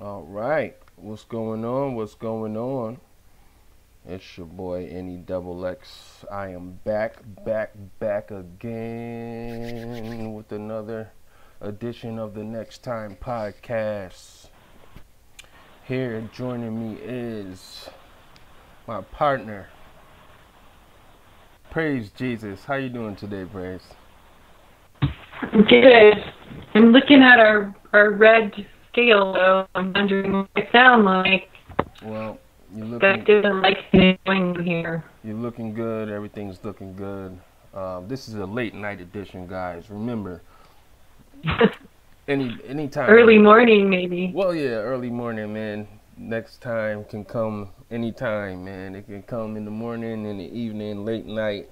All right, what's going on? What's going on? It's your boy NEXX. I am back again with another edition of the Next Time podcast. Here joining me is my partner, Praise Jesus. How you doing today, Praise? Good. I'm looking at our red scale though. I'm wondering what I sound like. Well, That doesn't like going here. You're looking good. Everything's looking good. This is a late night edition, guys. Remember, anytime. Early morning, maybe. Well, yeah, early morning, man. Next time can come anytime, man. It can come in the morning, in the evening, late night.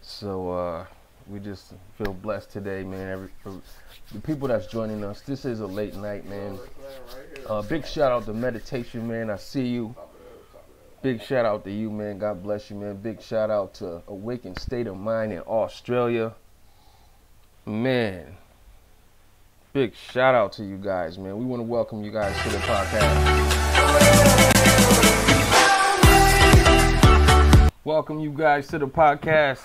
So we just feel blessed today, man. For the people that's joining us, this is a late night, man. Big shout out to Meditation, man. I see you. Big shout out to you, man. God bless you, man. Big shout out to Awakened State of Mind in Australia. Man, big shout out to you guys, man. We want to welcome you guys to the podcast. Welcome you guys to the podcast.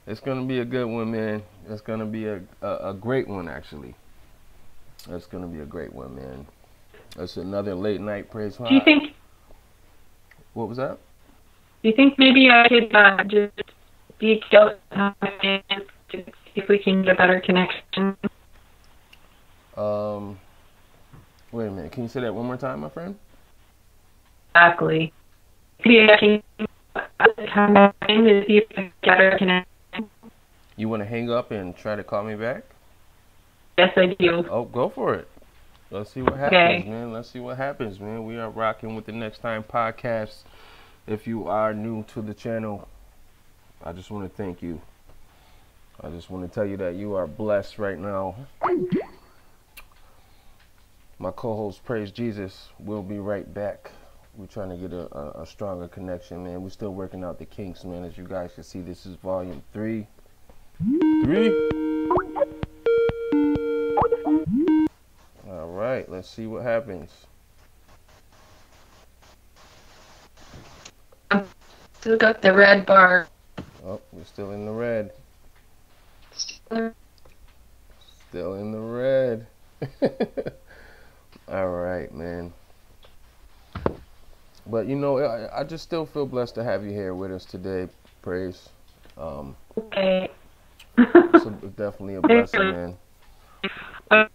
It's going to be a good one, man. It's going to be a great one, actually. It's going to be a great one, man. It's another late night praise. Do you think? What was that? Do you think maybe I could just detail to see if we can get a better connection? Wait a minute. Can you say that one more time, my friend? Exactly. Maybe I can come back in to see if we can get a better connection. You want to hang up and try to call me back? Yes, I do. Oh, go for it. Let's see what happens, man. Let's see what happens, man. We are rocking with the Next Time podcast. If you are new to the channel, I just want to thank you. I just want to tell you that you are blessed right now. My co-host, Praise Jesus, will be right back. We're trying to get a stronger connection, man. We're still working out the kinks, man. As you guys can see, this is volume 3. All right, let's see what happens. Still got the red bar. Oh, we're still in the red. Still in the red. All right, man. But you know, I just still feel blessed to have you here with us today, Praise. Okay. It's definitely a blessing, man. I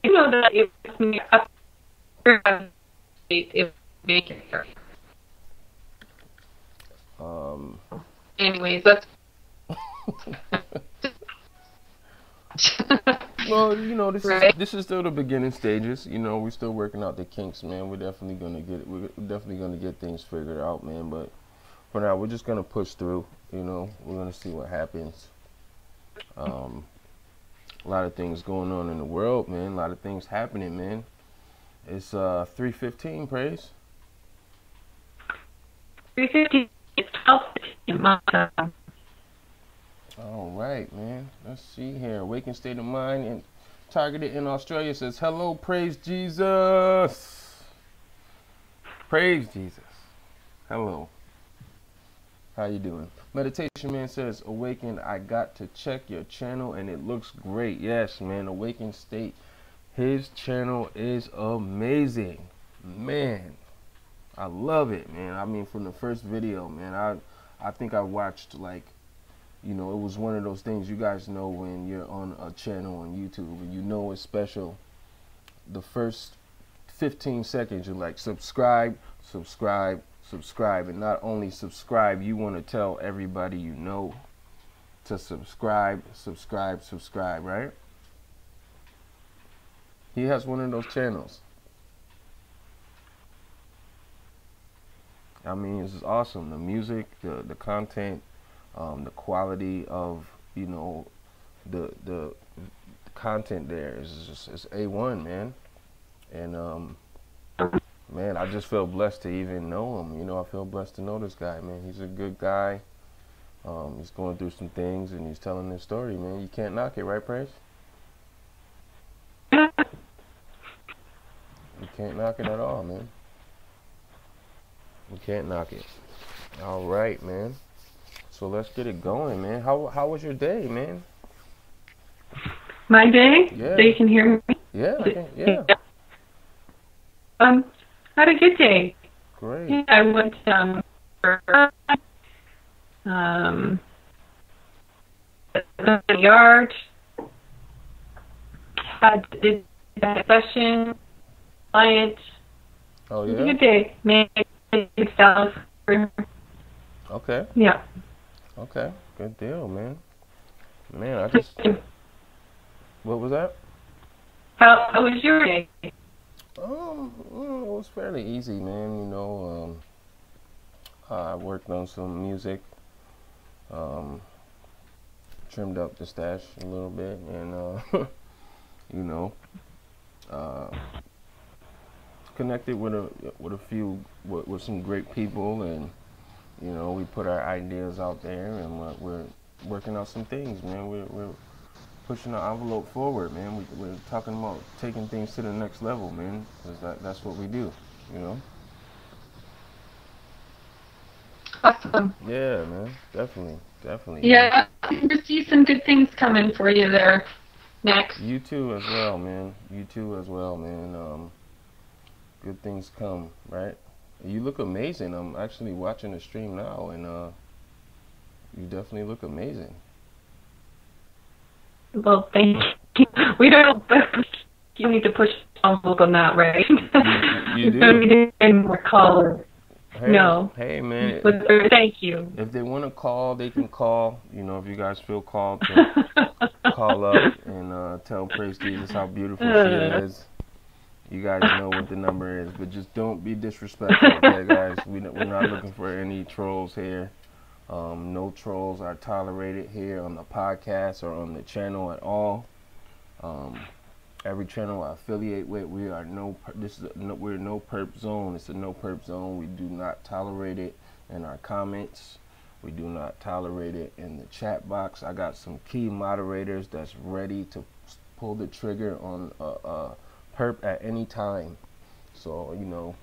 know that it was me up if bacon here. Anyways, that's well, you know, this right. this is still the beginning stages. You know, we're still working out the kinks, man. We're definitely gonna get things figured out, man. But for now, we're just gonna push through. You know, we're gonna see what happens. A lot of things going on in the world, man. A lot of things happening, man. It's 3:15, Praise. 3:50. It's 12:50 my time. All right, man. Let's see here. Awakened State of Mind and targeted in Australia says, "Hello, Praise Jesus." Praise Jesus. Hello. How you doing? Meditation Man says, "Awakened, I got to check your channel and it looks great." Yes, man. Awakened State. His channel is amazing. Man, I love it, man. I mean, from the first video, man, I think I watched, like, you know, it was one of those things you guys know when you're on a channel on YouTube and you know it's special. The first 15 seconds, you're like, subscribe, subscribe, subscribe. And not only subscribe, you want to tell everybody you know to subscribe, subscribe, subscribe, right? He has one of those channels. I mean, it's awesome. The music, the content, the quality of, you know, the content there is just, it's A1, man. And man, I just feel blessed to even know him. You know, I feel blessed to know this guy, man. He's a good guy. He's going through some things and he's telling his story, man. You can't knock it, right, Praise? You can't knock it at all, man. You can't knock it. All right, man. So let's get it going, man. How was your day, man? My day? Yeah. So you can hear me? Yeah, I can, yeah. Had a good day. Great. Yeah, I went the yard, did that session, client. Oh, It was yeah? a good day. Made stuff. Okay. Yeah. Okay. Good deal, man. Man, I just... What was that? How was your day? It was fairly easy, man. You know, I worked on some music, trimmed up the stash a little bit, and you know, connected with a few with some great people, and you know, we put our ideas out there, and we're working out some things, man. We're pushing the envelope forward, man. We're talking about taking things to the next level, man. Because that's what we do, you know. Awesome. Yeah, man. Definitely. Yeah, I see some good things coming for you there. Next. You too as well, man. Good things come, right? You look amazing. I'm actually watching the stream now, and you definitely look amazing. Well, thank you. We don't. You need to push the envelope on that, right? You do. Don't need any more color. Hey, No. Hey, man. Thank you. If they want to call, they can call. You know, if you guys feel called to call up and tell Praise Jesus how beautiful she is. You guys know what the number is, but just don't be disrespectful, okay, guys? We're not looking for any trolls here. No trolls are tolerated here on the podcast or on the channel at all. Every channel I affiliate with, we're no perp zone. It's a no perp zone. We do not tolerate it in our comments. We do not tolerate it in the chat box. I got some key moderators that's ready to pull the trigger on a perp at any time. So, you know,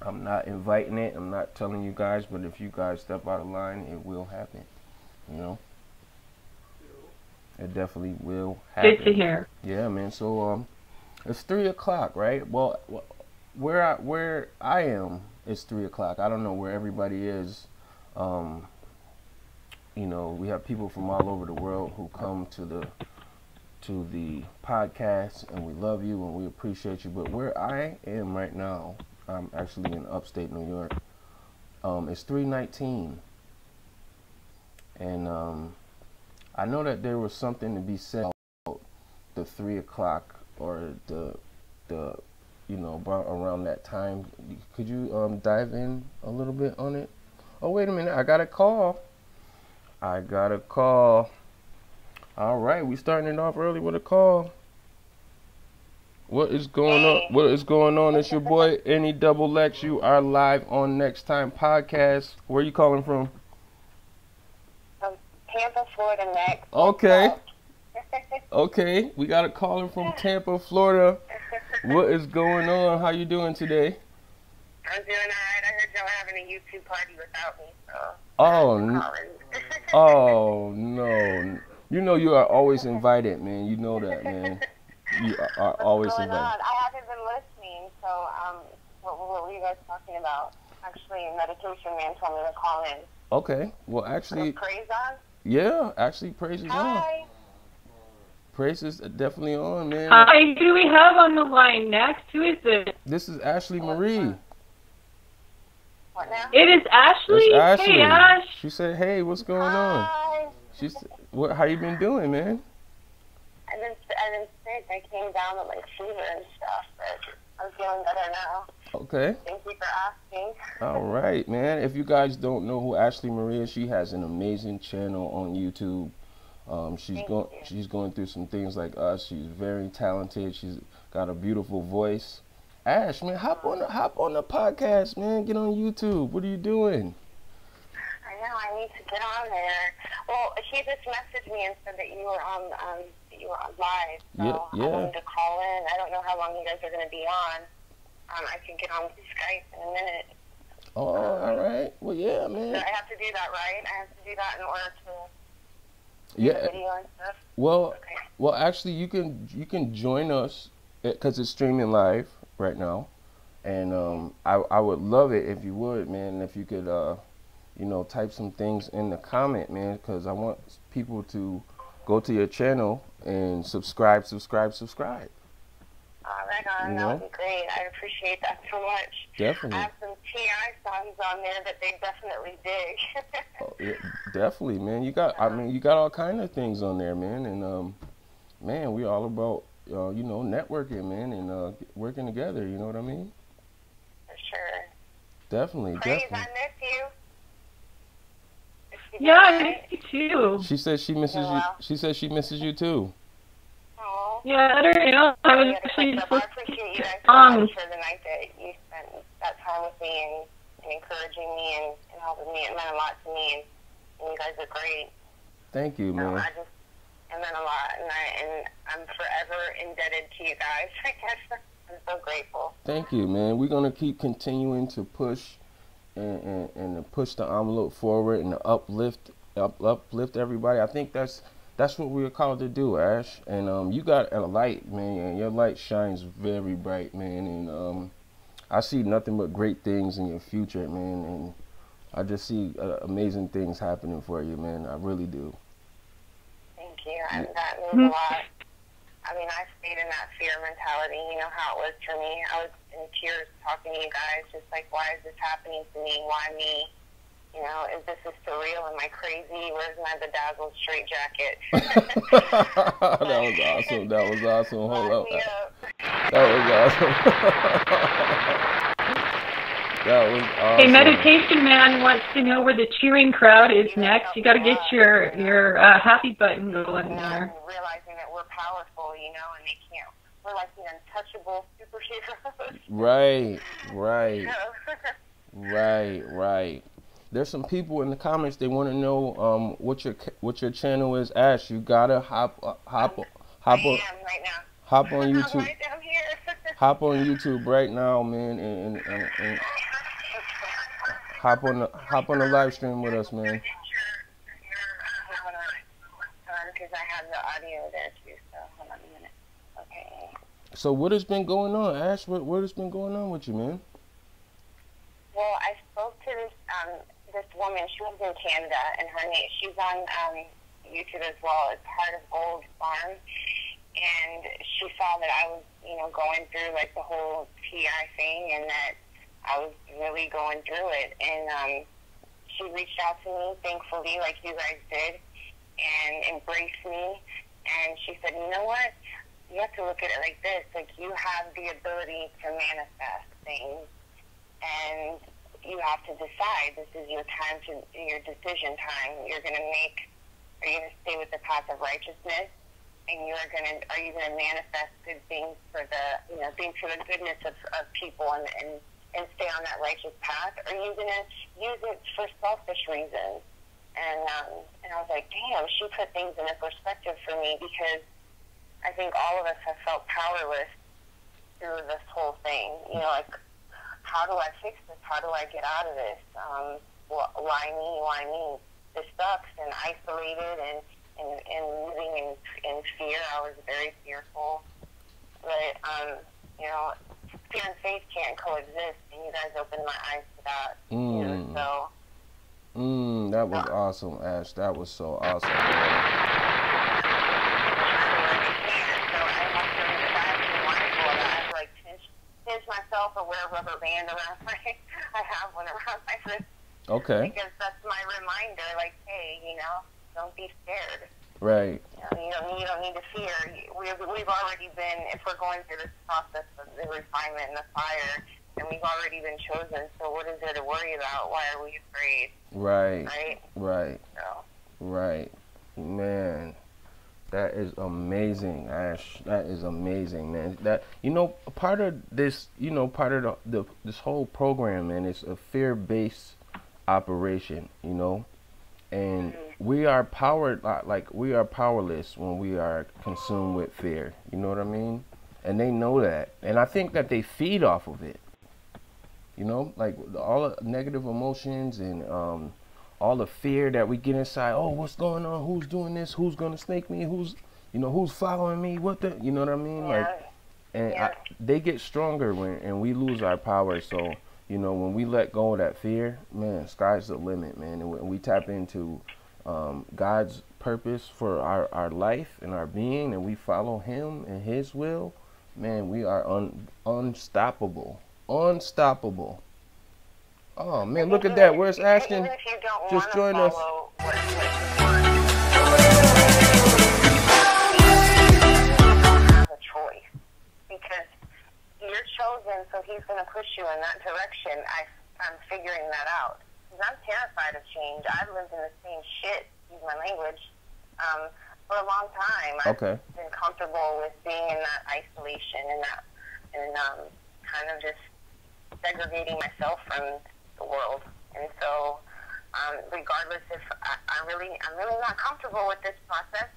I'm not inviting it. I'm not telling you guys, but if you guys step out of line, it will happen. You know, it definitely will happen. Good to hear. Yeah, man. So it's 3 o'clock, right? Well, where I am, it's 3 o'clock. I don't know where everybody is. You know, we have people from all over the world who come to the podcast, and we love you and we appreciate you. But where I am right now, I'm actually in upstate New York. It's 3:19, and I know that there was something to be said about the 3 o'clock or the you know, about around that time. Could you dive in a little bit on it? Oh, wait a minute, I got a call. All right, we starting it off early with a call. What is going on? What is going on? It's your boy, NEXXTIME. You are live on NEXXTIME podcast. Where are you calling from? Tampa, Florida next. Okay. Okay, we got a caller from Tampa, Florida. What is going on? How you doing today? I'm doing alright. I heard y'all having a YouTube party without me, so oh no. You know you are always invited, man. You know that, man. You are always What's going invited. on? I haven't been listening, so what were you guys talking about? Actually, Meditation Man told me to call in. Okay, well actually, Praise on? yeah, actually praise is on. Hi. Praise is definitely on, man. Hi, who do we have on the line next? Who is it? This is Ashley Marie. What now? It is Ashley. That's Ashley. Hey, Ash. She said, "Hey, what's going on?" Hi. She said, "What? How you been doing, man?" I've been sick. I came down with like fever and stuff, but I'm feeling better now. Okay. Thank you for asking. All right, man. If you guys don't know who Ashley Marie is, she has an amazing channel on YouTube. She's going through some things like us. She's very talented. She's got a beautiful voice. Ash, man, hop on the podcast, man. Get on YouTube. What are you doing? I know. I need to get on there. Well, he just messaged me and said that you were on live. So Yeah. I wanted to call in. I don't know how long you guys are going to be on. I can get on Skype in a minute. Oh, all right. Well, yeah, man. So I have to do that, right? I have to do that in order to Yeah. do the video and stuff. Well, Okay. well, actually, you can join us because it's streaming live right now, and I would love it if you would, man. If you could, you know, type some things in the comment, man, because I want people to go to your channel and subscribe. Right on. You That know? would be great. I appreciate that so much. Definitely. I have some T.I. songs on there that they definitely dig. Oh, yeah, definitely, man. You got, I mean, you got all kind of things on there, man, and man, we all about, you know, networking, man, and working together. You know what I mean? For sure. Definitely, Praise, definitely. I miss you. Yeah, I miss you too. She says she misses you. She says she misses you too. Oh. Yeah, I don't know. I was actually I just appreciate you guys so much for the night that you spent that time with me and encouraging me and helping me. It meant a lot to me, and you guys are great. Thank you, man. It meant a lot, and I'm forever indebted to you guys. I guess I'm so grateful. Thank you, man. We're gonna keep continuing to push and to push the envelope forward and to uplift everybody. I think that's what we're called to do, Ash. And you got a light, man, and your light shines very bright, man. And I see nothing but great things in your future, man. And I just see amazing things happening for you, man. I really do. Thank you. And that means a lot. I mean, I stayed in that fear mentality. You know how it was for me. I was in tears talking to you guys, just like, why is this happening to me? Why me? You know, is this surreal? Am I crazy? Where's my bedazzled straight jacket? That was awesome. That was awesome. Hold up. Me up. That was awesome. That was awesome. Hey, Meditation Man wants to know where the cheering crowd is next. You got to get your happy button going Now there. I'm realizing that we're powerful, you know, and they can't. We're like the untouchable superheroes. Right. There's some people in the comments. They want to know what your channel is. Ash, you gotta hop on I am right now. hop on YouTube. I'm right down here. Hop on YouTube right now, man, and hop on the live stream with us, man. Hold on, because I have the audio there too. So hold on a minute. Okay. So what has been going on, Ash? What has been going on with you, man? Well, I spoke to this woman. She lives in Canada, and her name. She's on YouTube as well. It's part of Gold Farm, and she saw that I was, you know, going through like the whole TI thing, and that I was really going through it. And she reached out to me, thankfully, like you guys did, and embraced me. And she said, you know what? You have to look at it like this. Like, you have the ability to manifest things, and you have to decide. This is your time your decision time. Are you going to stay with the path of righteousness, and are you going to manifest good things for things for the goodness of people and stay on that righteous path? Or are you going to use it for selfish reasons? And I was like, damn, she put things in a perspective for me, because I think all of us have felt powerless through this whole thing. You know, like, how do I fix this? How do I get out of this? Why me? Why me? This sucks, and isolated and living in fear. I was very fearful. But, you know, fear and faith can't coexist, and you guys opened my eyes to that. You know, so. That was awesome, Ash. That was so awesome, man. Pinch myself or wear a rubber band around I have one around my wrist. Okay. Because that's my reminder, like, hey, you know, don't be scared. Right. You don't need to fear. We've already been, if we're going through this process of the refinement and the fire, and we've already been chosen, so what is there to worry about? Why are we afraid? Right. Right? So. Right. Man. That is amazing, Ash. That is amazing, man. That, you know, part of this, you know, part of this whole program, man, is a fear-based operation, you know. And we are we are powerless when we are consumed with fear. You know what I mean? And they know that. And I think that they feed off of it. You know, like all the negative emotions and all the fear that we get inside. Oh, what's going on? Who's doing this? Who's gonna snake me? Who's following me? What the, you know what I mean? Yeah. Like, and they get stronger and we lose our power. So, you know, when we let go of that fear, man, sky's the limit, man. And when we tap into God's purpose for our life and our being, and we follow Him and His will, man, we are unstoppable. Unstoppable. Oh man, look at that. Where's Ashton? Just join us. Have a choice because you're chosen, so He's going to push you in that direction. I'm figuring that out. Because I'm terrified of change. I've lived in the same shit, use my language, for a long time. I've been comfortable with being in that isolation and kind of just segregating myself from the world. And so, regardless if I'm really not comfortable with this process.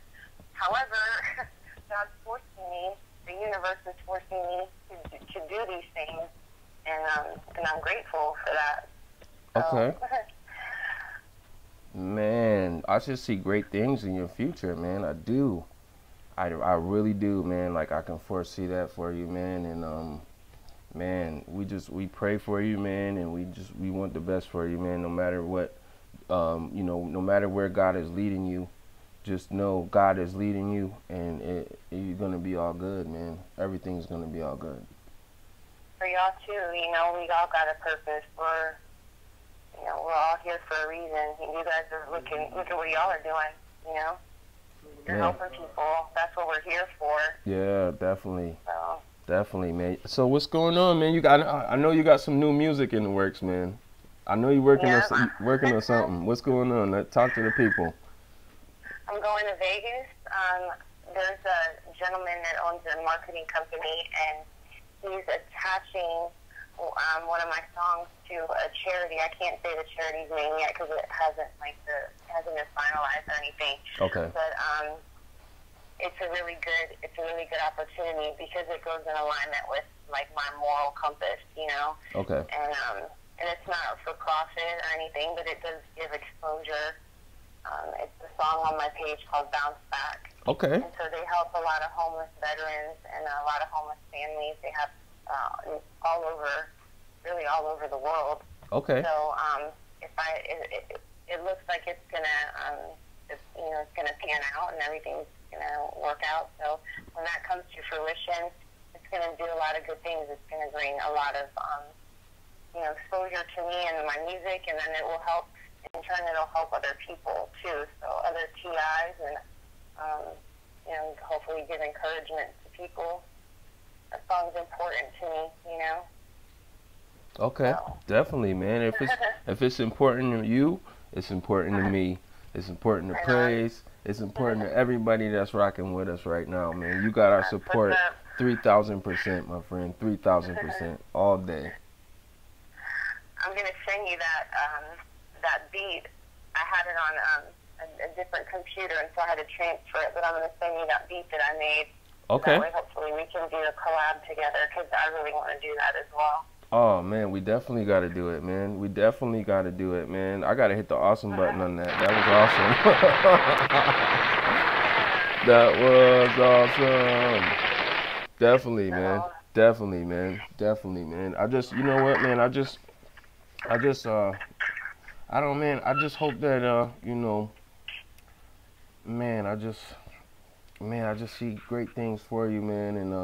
However, God's forcing me, the universe is forcing me to do these things, and I'm grateful for that. Okay. Man, I should see great things in your future, man. I do. I really do, man. Like, I can foresee that for you, man. And man, we pray for you, man, and we want the best for you, man. No matter what, no matter where God is leading you, just know God is leading you, and you're gonna be all good, man. Everything's gonna be all good. For y'all too, we all got a purpose. We're all here for a reason. And you guys are look at what y'all are doing. You're helping people. That's what we're here for. Yeah, definitely. So. Definitely, man. So what's going on, man? I know you got some new music in the works, man. I know you're working on something. What's going on? Talk to the people. I'm going to Vegas. There's a gentleman that owns a marketing company, and he's attaching one of my songs to a charity. I can't say the charity's name yet because it hasn't been finalized or anything. Okay. But it's a really good opportunity because it goes in alignment with like my moral compass, Okay. And it's not for profit or anything, but it does give exposure. It's a song on my page called Bounce Back. Okay. And so they help a lot of homeless veterans and a lot of homeless families. They have all over the world. Okay. So it looks like it's gonna it's gonna pan out and everything's gonna work out. So when that comes to fruition, it's gonna do a lot of good things. It's gonna bring a lot of exposure to me and my music, and then it will help. In turn, it'll help other people too. So other TIs and hopefully give encouragement to people. That song's important to me, Okay, so. Definitely, man. If it's important to you, it's important to me. It's important to praise. It's important to everybody that's rocking with us right now, man. You got our support 3,000%, my friend. 3,000% all day. I'm gonna send you that beat. I had it on a different computer, and so I had to transfer it. But I'm gonna send you that beat that I made. Okay. That way, hopefully, we can do a collab together because I really want to do that as well. Oh man, we definitely got to do it, man. We definitely got to do it, man. I got to hit the awesome button on that. That was awesome. That was awesome. Definitely, man. Definitely, man. Definitely, man. I just, you know what, man? I just hope that, man, I just see great things for you, man. And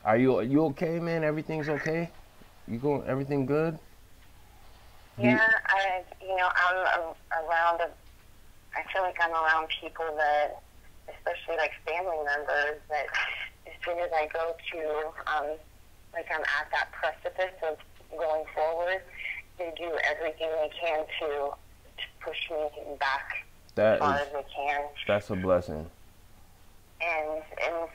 are you okay, man? Everything's okay? Everything good? Yeah, I'm around. I feel like I'm around people that, especially like family members, that as soon as I go to, like I'm at that precipice of going forward, they do everything they can to push me back as far as they can. That's a blessing. And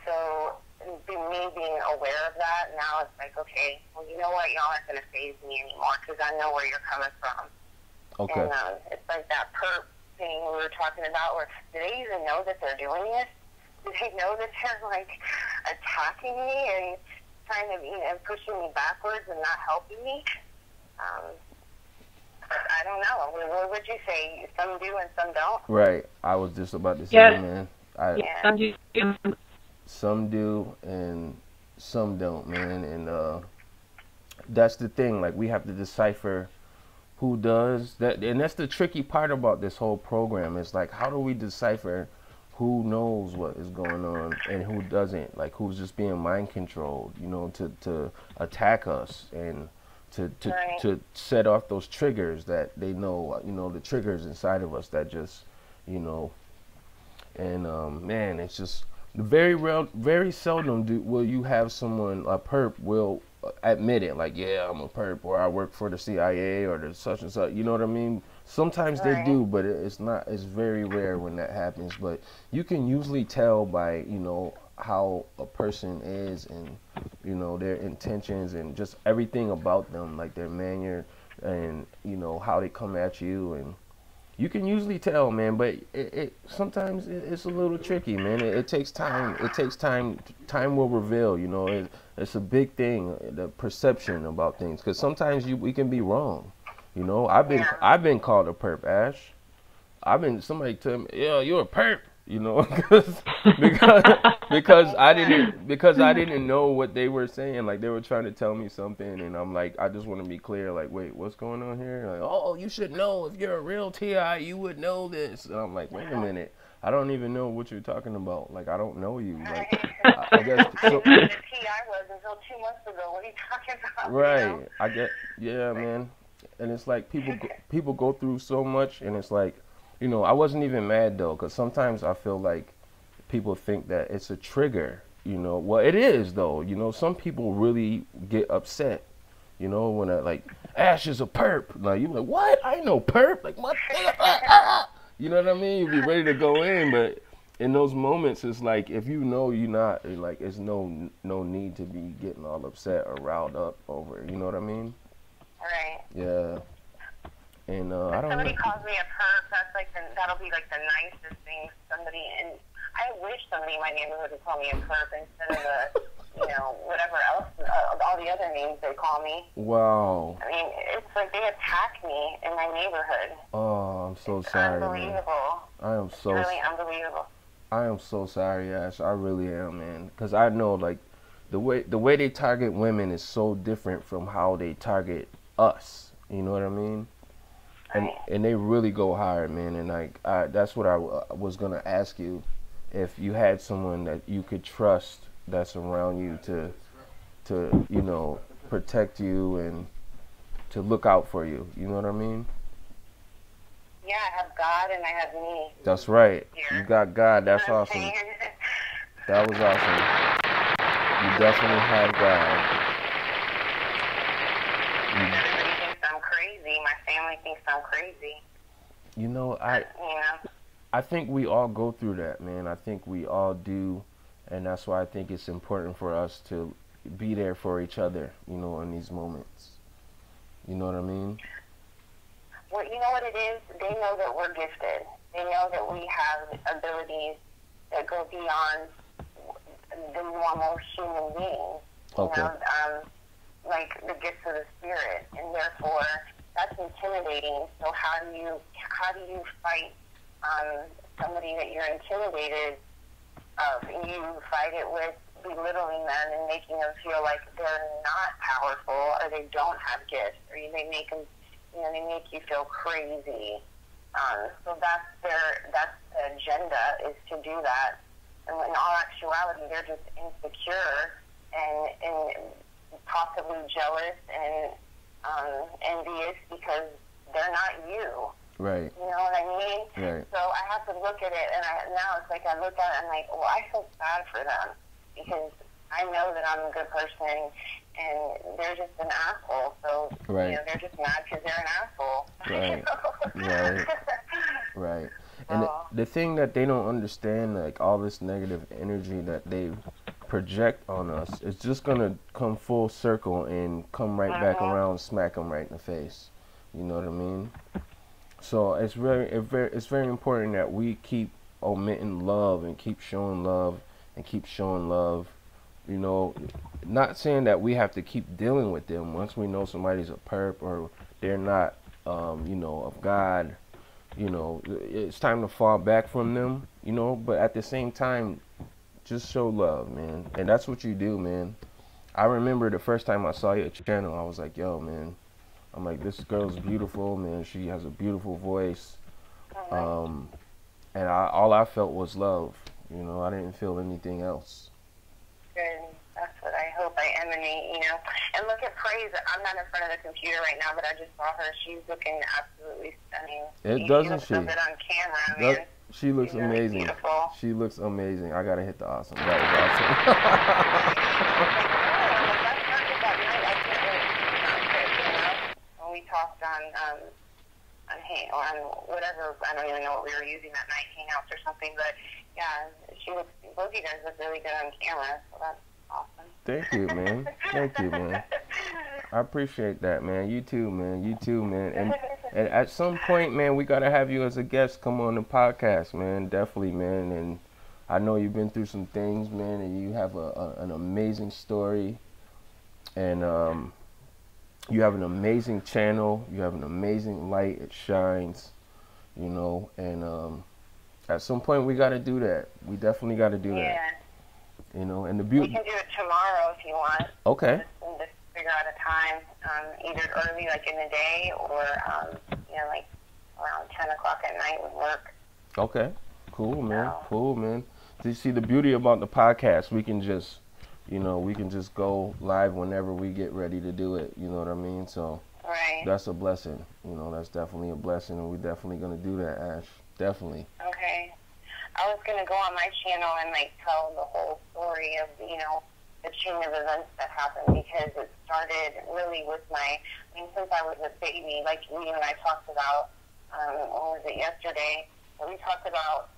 so me being aware of that, now it's like, okay, well, you know what, y'all aren't going to faze me anymore because I know where you're coming from. Okay. And it's like that thing we were talking about, where do they even know that they're doing this? Do they know that they're like attacking me and trying to, and pushing me backwards and not helping me? I don't know. What would you say? Some do and some don't? Right. I was just about to say, Yes. man. Some do. Some do and some don't, man. And that's the thing. Like, we have to decipher who does that, and that's the tricky part about this whole program. It's like, how do we decipher who knows what is going on and who doesn't? Like, who's just being mind controlled, you know, to attack us and to set off those triggers that they know, you know, the triggers inside of us that just, you know. And man, it's just very seldom will you have someone, a perp will admit it, like, yeah, I'm a perp, or I work for the CIA or the such and such, you know what I mean? Sometimes they do, but it's very rare when that happens. But you can usually tell by, you know, how a person is, and, you know, their intentions and just everything about them, like their manner and, you know, how they come at you. And you can usually tell, man, but sometimes it's a little tricky, man. It takes time. It takes time. Time will reveal, you know. It's a big thing, the perception about things, because sometimes we can be wrong. You know, I've been called a perp, Ash. Somebody tell me, yeah, you're a perp. You know, because I didn't know what they were saying. Like, they were trying to tell me something, and I'm like, I just want to be clear. Like, wait, what's going on here? Like, oh, you should know, if you're a real TI, you would know this. And I'm like, wait a minute, I don't even know what you're talking about. Like, I don't know you. Like, I guess. I didn't know what a TI was until 2 months ago. What are you talking about? Right. You know? I get. Yeah, man. And it's like people go through so much, and it's like, you know, I wasn't even mad though, because sometimes I feel like people think that it's a trigger, you know. Well, it is though, you know. Some people really get upset, you know, when like, Ash is a perp. Like, you be like, what? I ain't no perp. Like, what? You know what I mean? You be ready to go in, but in those moments, it's like, if you know you're not, like, it's no need to be getting all upset or riled up over it. You know what I mean? Right. Yeah. And I don't know. Somebody calls me a perp, that'll be like the nicest thing. And I wish somebody in my neighborhood would call me a perp instead of you know, whatever else, all the other names they call me. Wow. I mean, it's like they attack me in my neighborhood. Oh, I'm so sorry, unbelievable. Man. I am so really unbelievable. I am so sorry, Ash. I really am, man. Because I know, like, the way they target women is so different from how they target us. You know what I mean? And they really go hard, man. And like, that's what I was gonna ask you, if you had someone that you could trust that's around you to you know, protect you and to look out for you. You know what I mean? Yeah, I have God and I have me. That's right. Here. You got God. That's You know what awesome. I'm saying? That was awesome. You definitely have God. Everybody thinks I'm crazy. My family thinks I'm crazy. You know, You know? I think we all go through that, man. I think we all do, and that's why I think it's important for us to be there for each other, you know, in these moments. You know what I mean? Well, you know what it is? They know that we're gifted. They know that we have abilities that go beyond the normal human being. Okay. You know, like the gifts of the spirit, and therefore that's intimidating. So how do you fight somebody that you're intimidated of? And you fight it with belittling them and making them feel like they're not powerful, or they don't have gifts, or they make them, you know, they make you feel crazy. So that's the agenda, is to do that. And in all actuality, they're just insecure and possibly jealous and envious because they're not you. Right. You know what I mean? Right. So I have to look at it, and now it's like I look at it and I'm like, well, I feel bad for them because I know that I'm a good person, and they're just an asshole. So right. You know, they're just mad because they're an asshole. Right. Right. Right. And the thing that they don't understand, like, all this negative energy that they project on us, is just gonna come full circle and come right back around, smack them right in the face. You know what I mean? So it's very important that we keep omitting love and keep showing love and keep showing love. You know, not saying that we have to keep dealing with them once we know somebody's a perp or they're not, you know, of God. You know, it's time to fall back from them. You know, but at the same time, just show love, man, and that's what you do, man. I remember the first time I saw your channel, I was like, yo, man. I'm like, this girl's beautiful, man. She has a beautiful voice. And all I felt was love. You know, I didn't feel anything else. Good. That's what I hope I emanate, you know. And look at Praise. I'm not in front of the computer right now, but I just saw her. She's looking absolutely stunning. Doesn't she? Looks so good on camera, man. She looks She's amazing. Really beautiful. She looks amazing. I gotta hit the awesome. That was awesome. We talked on whatever, I don't even know what we were using that night, Hangouts or something, but yeah, both of you guys look really good on camera, so that's awesome. Thank you, man. Thank you, man. I appreciate that, man. You too, man. You too, man. And at some point, man, we gotta have you as a guest come on the podcast, man. Definitely, man. And I know you've been through some things, man, and you have an amazing story. And you have an amazing channel. You have an amazing light. It shines, you know. And at some point, we got to do that. We definitely got to do that. You know, and the beauty. We can do it tomorrow if you want. Okay. Just figure out a time, either early, like in the day, or you know, like around 10 o'clock at night would work. Okay. Cool, man. Cool, man. So you see, the beauty about the podcast, we can just. You know, we can just go live whenever we get ready to do it. You know what I mean? So that's a blessing. You know, that's definitely a blessing, and we're definitely gonna do that, Ash. Definitely. Okay. I was gonna go on my channel and like tell the whole story of, you know, the chain of events that happened, because it started really with since I was a baby, like you and I talked about. What was it, yesterday? But we talked about.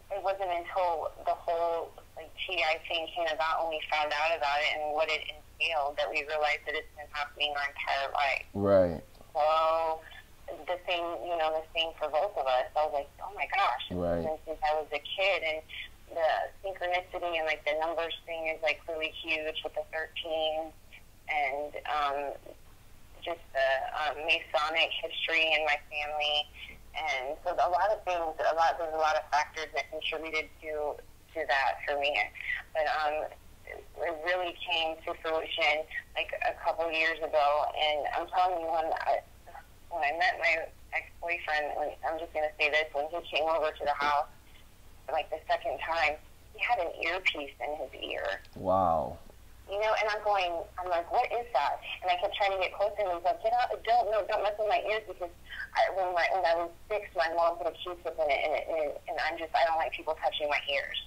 It wasn't until the whole TI thing came about when we found out about it and what it entailed that we realized that it's been happening our entire life. Right. So the same for both of us. I was like, oh my gosh, it's been since I was a kid, and the synchronicity and like the numbers thing is like really huge with the 13, and just the Masonic history in my family. And so a lot of things, there's a lot of factors that contributed to that for me. But it really came to fruition like a couple years ago. And I'm telling you, when I met my ex-boyfriend, I'm just going to say this, when he came over to the house, like the second time, he had an earpiece in his ear. Wow. You know, and I'm like, what is that? And I kept trying to get closer, and he was like, get out, don't mess with my ears, because when I was 6, my mom put a Q-tip in it, and I don't like people touching my ears.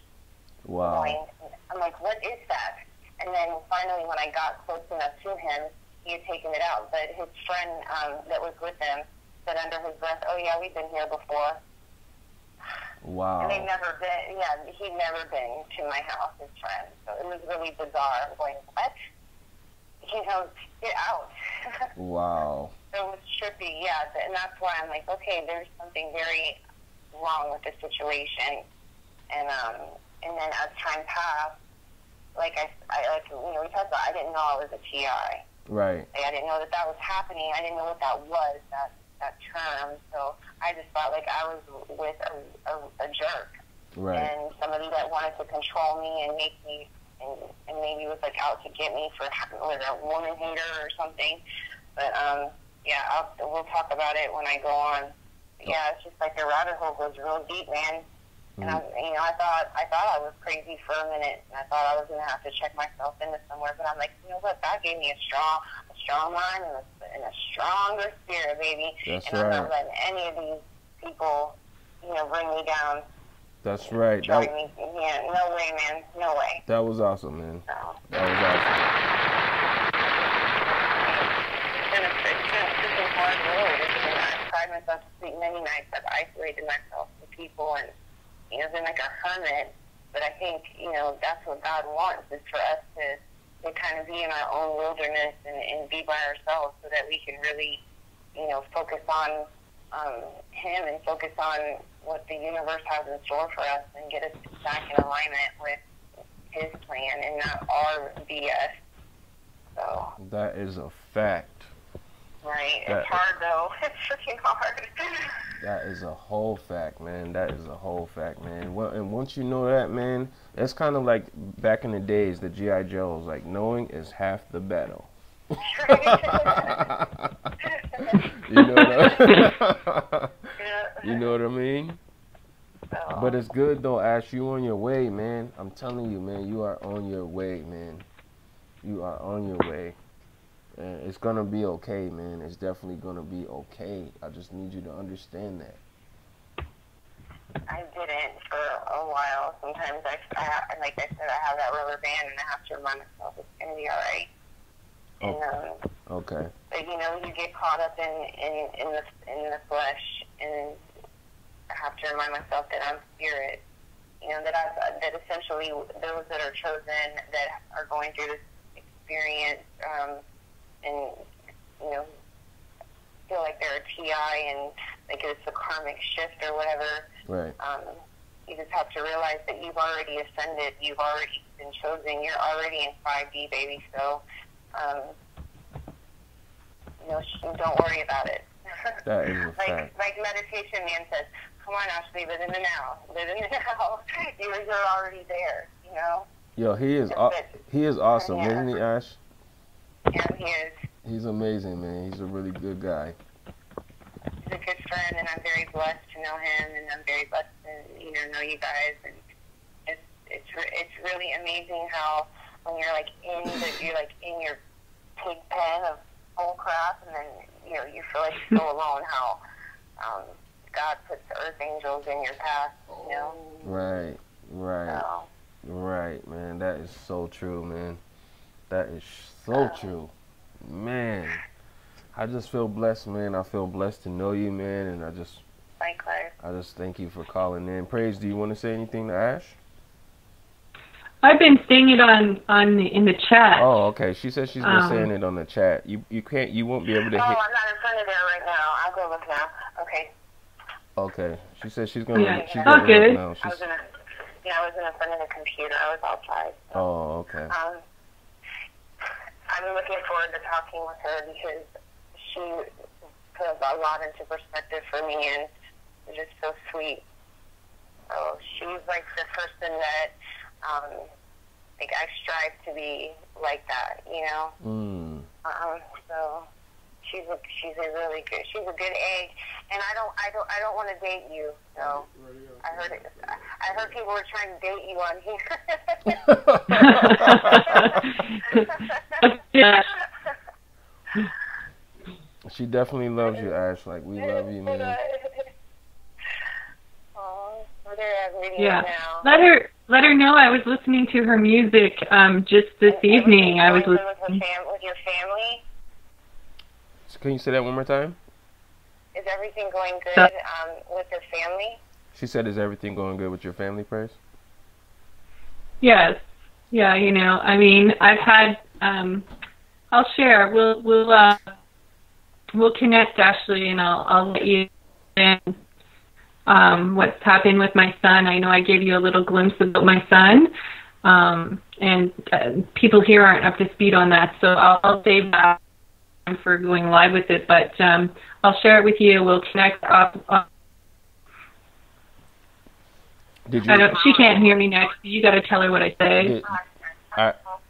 Wow. I'm like, what is that? And then finally, when I got close enough to him, he had taken it out, but his friend that was with him said under his breath, oh yeah, we've been here before. Wow. And he'd never been to my house, his friend. So it was really bizarre. I'm going, what? You know, get out. Wow. So it was trippy, yeah. And that's why I'm like, okay, there's something very wrong with the situation. And then as time passed, we talked about, I didn't know I was a TI. Right. Like, I didn't know that was happening. I didn't know what that was, that term. So I just thought like I was with a jerk. Right. And somebody that wanted to control me and make me, and maybe was like out to get me for a woman hater or something. But we'll talk about it when I go on. But, yeah, it's just like the rabbit hole goes real deep, man. And I thought I was crazy for a minute, and I thought I was gonna have to check myself into somewhere. But I'm like, you know what? God gave me a strong mind and a stronger spirit, baby. That's and I'm not letting any of these people, bring me down. That's right. No way, man. No way. That was awesome, man. No. That was awesome. It's been a hard road. I've tried myself to sleep many nights. I've isolated myself from people and, been like a hermit. But I think, that's what God wants, is for us to kind of be in our own wilderness and be by ourselves so that we can really, focus on him and focus on what the universe has in store for us and get us back in alignment with his plan and not our BS. So that is a fact. Right. It's hard though. It's freaking hard. That is a whole fact, man. That is a whole fact, man. Well, and once you know that, man, it's kind of like back in the days, the G.I. Joes, like knowing is half the battle. You know what you know what I mean? But it's good though, Ash. You on your way, man. I'm telling you, man. You are on your way, man. You are on your way. And it's gonna be okay, man. It's definitely gonna be okay. I just need you to understand that. I didn't for a while. Sometimes like I said, I have that rubber band, and I have to remind myself it's gonna be all right. And, okay. But you know, you get caught up in the flesh, and I have to remind myself that I'm spirit. You know, that essentially those that are chosen, that are going through this experience, and you know, feel like they're a TI and like it's a karmic shift or whatever. Right. You just have to realize that you've already ascended. You've already been chosen. You're already in 5D, baby. So, you know, don't worry about it. That is a fact. Like meditation man says, come on, Ashley, live in the now. Live in the now. You're already there, you know? Yo, he is awesome, yeah. isn't he, Ash? Yeah, he is. He's amazing, man. He's a really good guy. He's a good friend, and I'm very blessed to know him, and I'm very blessed to know you guys. And it's really amazing how when you're like in your pig pen of bull crap, and then you feel like you're so alone. How God puts earth angels in your path, you know. Right. So, Right, man. That is so true, man. That is so true. Man, I just feel blessed, man. I feel blessed to know you, man, and I just thank you for calling in. Praise, do you want to say anything to Ash? I've been saying it in the chat. Oh, okay. She said she's been saying it on the chat. You won't be able to hit. I'm not in front of there right now. I'll go look now. Okay. Okay. She said she's gonna. Yeah. She's gonna good. I was in front of the computer. I was outside. So, oh, okay. I'm looking forward to talking with her because she put a lot into perspective for me, and it's just so sweet. So she's like the person that, like I strive to be like that, you know. So she's a really good. She's a good egg, and I don't want to date you. So I heard people were trying to date you on here. Yeah. She definitely loves you, Ash. Like, we love you, man. Oh, they're at video Yeah. now. Let her know I was listening to her music just this evening. I was listening. With your family? So can you say that one more time? Is everything going good with your family? She said, is everything going good with your family, Praise? Yes. Yeah, I mean, I've had I'll share. We'll connect, Ashley, and I'll let you in what's happened with my son. I know I gave you a little glimpse about my son, and people here aren't up to speed on that, so I'll save that for going live with it. But I'll share it with you. We'll connect off. She can't hear me next. You got to tell her what I say.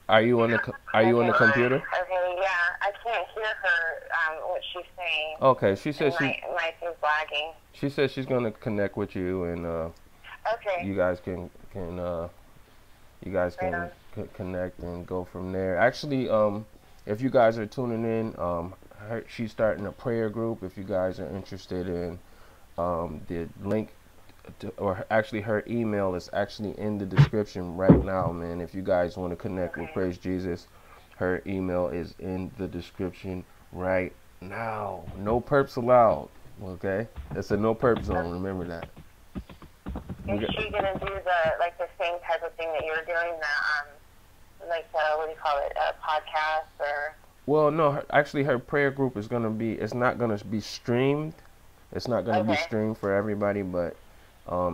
Are you on the computer? Okay, yeah, I can't hear her. What she's saying. Okay, she says my thing's lagging. She says she's gonna connect with you, and okay. You guys can connect and go from there. Actually, if you guys are tuning in, she's starting a prayer group. If you guys are interested in the link. Or actually, her email is actually in the description right now, man. If you guys want to connect with Praise Jesus, her email is in the description right now. No perps allowed, okay? It's a no perp zone, remember that. Is she going to do the same type of thing that you're doing, what do you call it, a podcast or? Well, no, actually her prayer group is going to be, it's not going to be streamed. It's not going to be Okay. streamed for everybody, but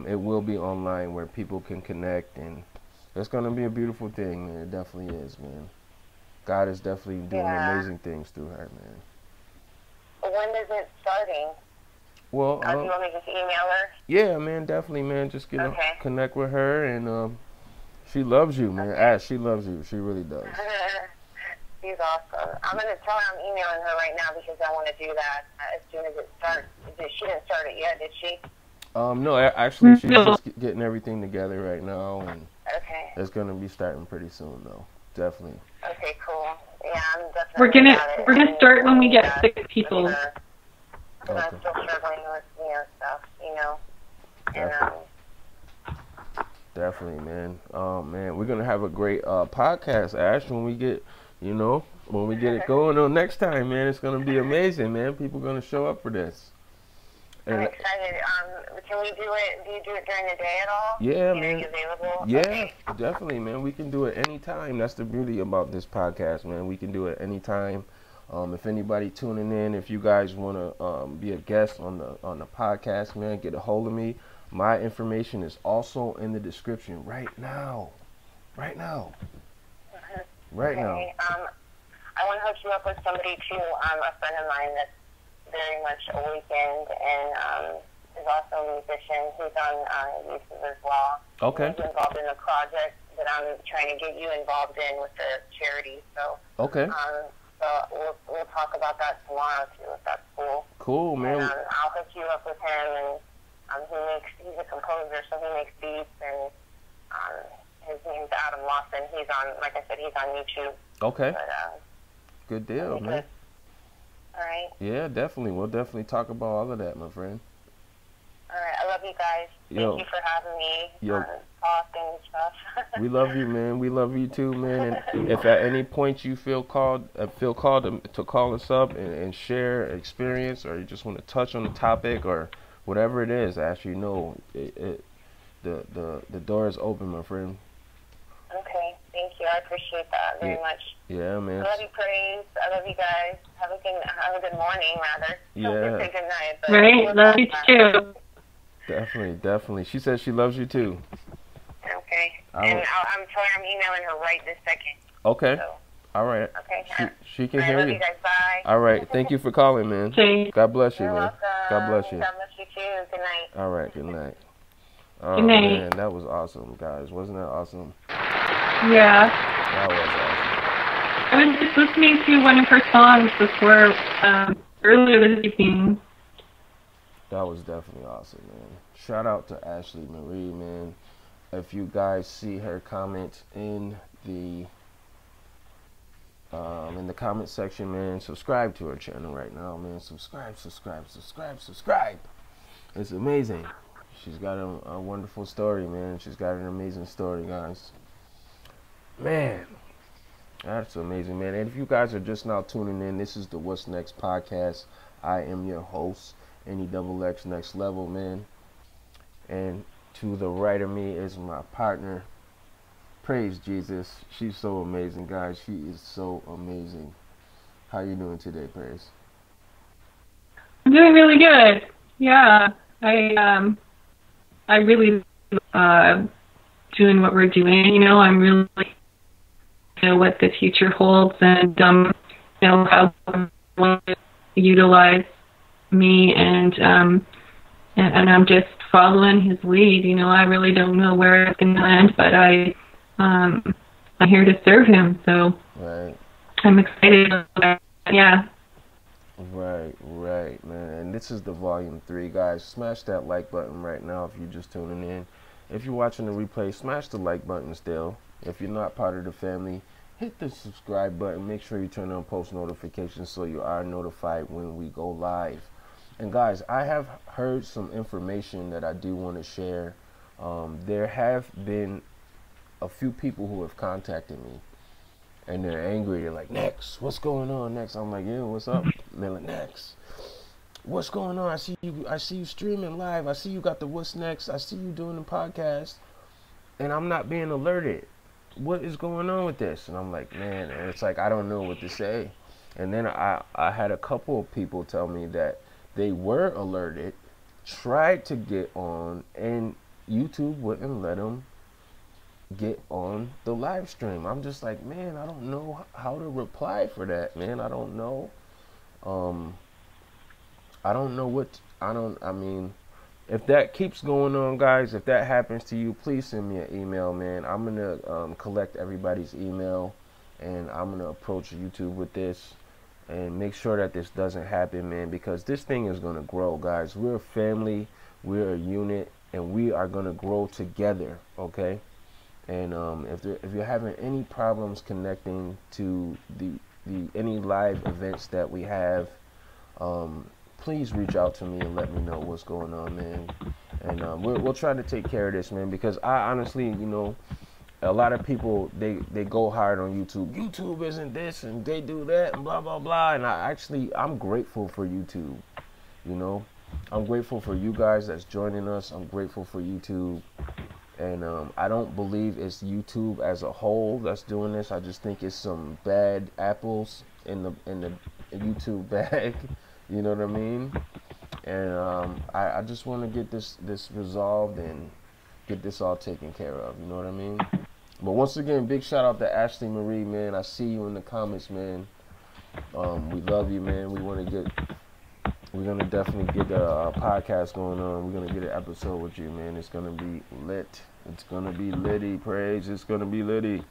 it will be online where people can connect, and it's going to be a beautiful thing, man. It definitely is, man. God is definitely doing Yeah. amazing things through her, man. When is it starting? Well, Do you want me to just email her? yeah, man, definitely, man. Just Okay. connect with her, and she loves you, man. Okay. Ash, she loves you. She really does. She's awesome. I'm going to tell her I'm emailing her right now because I want to do that as soon as it starts. She didn't start it yet, did she? No, actually, she's No. just getting everything together right now, and Okay. it's gonna be starting pretty soon, though. Definitely. Okay, cool. Yeah, I'm definitely We're gonna start when we get 6 people. Because I'm still struggling with, stuff, And, Definitely, man. Man, we're gonna have a great podcast, Ash, when we get, it going on next time, man. It's gonna be amazing, man. People gonna show up for this. I'm excited. Can we do it? Do you do it during the day at all? Yeah, Are man. you available? Yeah, Okay. definitely, man. We can do it anytime. That's the beauty about this podcast, man. We can do it anytime. If anybody tuning in, if you guys want to be a guest on the podcast, man, get a hold of me. My information is also in the description right now. Right now. Right now. I want to hook you up with somebody too. A friend of mine that's very much awakened and is also a musician. He's on YouTube as well. Okay. He's involved in a project that I'm trying to get you involved in with the charity. So Okay. So we'll talk about that tomorrow too, if that's cool. Cool, man. And I'll hook you up with him, and he's a composer, so he makes beats, and his name's Adam Lawson. He's on, like I said, he's on YouTube. Okay. But, good deal, man. All right. Yeah, definitely. We'll definitely talk about all of that, my friend. All right. I love you guys. Thank you for having me on talk and stuff. We love you, man. We love you too, man. And if at any point you feel called to call us up and share experience, or you just want to touch on the topic or whatever it is, as you know, the door is open, my friend. Okay. Thank you. I appreciate that very much. Yeah, man. I love you, Praise. I love you guys. Have a good morning, rather. Yeah. Don't say good night. But Right? Love you too. Definitely. She says she loves you too. Okay. And I'm telling her I'm emailing her right this second. Okay. So, all right. okay. She can I hear love you. you guys. Bye. All right. Thank you for calling, man. Okay. God bless you, You're man. welcome. God bless you. God bless you too. Good night. All right. Good night. Oh, Good night. Man, that was awesome, guys. Wasn't that awesome? Yeah. That was awesome. I was just listening to one of her songs before, earlier this evening. That was definitely awesome, man. Shout out to Ashley Marie, man. If you guys see her comment in the comment section, man, subscribe to her channel right now, man. Subscribe. It's amazing. She's got a wonderful story, man. She's got an amazing story, guys. Man, that's amazing, man. And if you guys are just now tuning in, this is the What's Next podcast. I am your host, NEXX Next Level, man. And to the right of me is my partner, Praise Jesus. She's so amazing, guys. She is so amazing. How you doing today, Praise? I'm doing really good. Yeah. I really doing what we're doing. I'm really what the future holds, and how I want to utilize me, and I'm just following his lead. I really don't know where it's going to land, but I'm here to serve him, so Right. I'm excited. Yeah. Right, man. And this is the volume 3, guys. Smash that like button right now if you're just tuning in. If you're watching the replay, smash the like button still. If you're not part of the family, hit the subscribe button. Make sure you turn on post notifications so you are notified when we go live. And guys, I have heard some information that I do want to share. There have been a few people who have contacted me, and they're angry. They're like, Nex, what's going on, Nex? I'm like, yeah, what's up? And they're like, Nex, what's going on? I see you streaming live. I see you got the What's Next. I see you doing the podcast, and I'm not being alerted. What is going on with this? And I'm like, man, and it's like I don't know what to say. And then I had a couple of people tell me that they were alerted, tried to get on, and YouTube wouldn't let them get on the live stream. I'm just like, man, I don't know how to reply for that, man. I don't know. I don't know what, I mean, if that keeps going on, guys, if that happens to you, please send me an email, man. I'm going to collect everybody's email, and I'm going to approach YouTube with this and make sure that this doesn't happen, man, because this thing is going to grow, guys. We're a family, we're a unit, and we are going to grow together, okay? And if you're having any problems connecting to the any live events that we have, please reach out to me and let me know what's going on, man. And we'll try to take care of this, man, because I honestly, you know, a lot of people, they go hard on YouTube. YouTube isn't this, and they do that, and blah, blah, blah. And I'm grateful for YouTube, you know. I'm grateful for you guys that's joining us. I'm grateful for YouTube. And I don't believe it's YouTube as a whole that's doing this. I just think it's some bad apples in the YouTube bag. You know what I mean? And I just want to get this resolved and get this all taken care of. You know what I mean? But once again, big shout out to Ashley Marie, man. I see you in the comments, man. We love you, man. We're gonna definitely get a podcast going on. We're gonna get an episode with you, man. It's gonna be lit. It's gonna be litty. Praise. It's gonna be litty.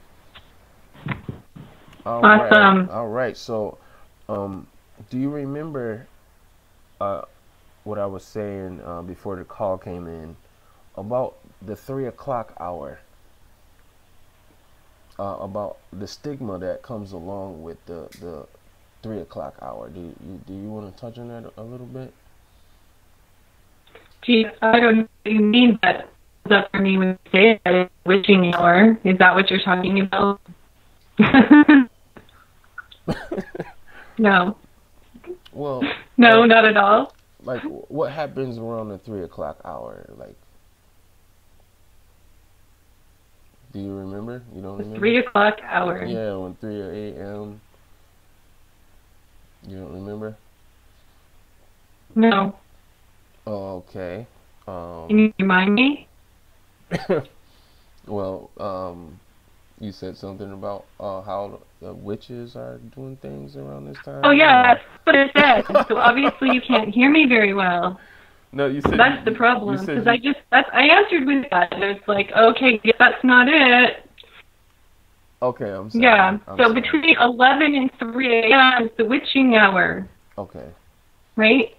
Awesome. All right. So, do you remember what I was saying before the call came in about the 3 o'clock hour? About the stigma that comes along with the 3 o'clock hour. Do you want to touch on that a little bit? Gee, I don't know what you mean, but that's for me when you say it, witching hour. Is that what you're talking about? No. Well, no, not at all. Like, what happens around the 3 o'clock hour? Like, do you remember? You don't remember? 3 o'clock hour. Yeah, when 3 a.m. You don't remember? No. Oh, okay. Can you remind me? Well, you said something about how the witches are doing things around this time. Oh yeah, that's what it said. So obviously you can't hear me very well. No, you said that's the problem. Because I answered with that, and it's like, okay, that's not it. Okay, I'm sorry. Yeah. So between 11 and 3 a.m. is the witching hour. Okay. Right.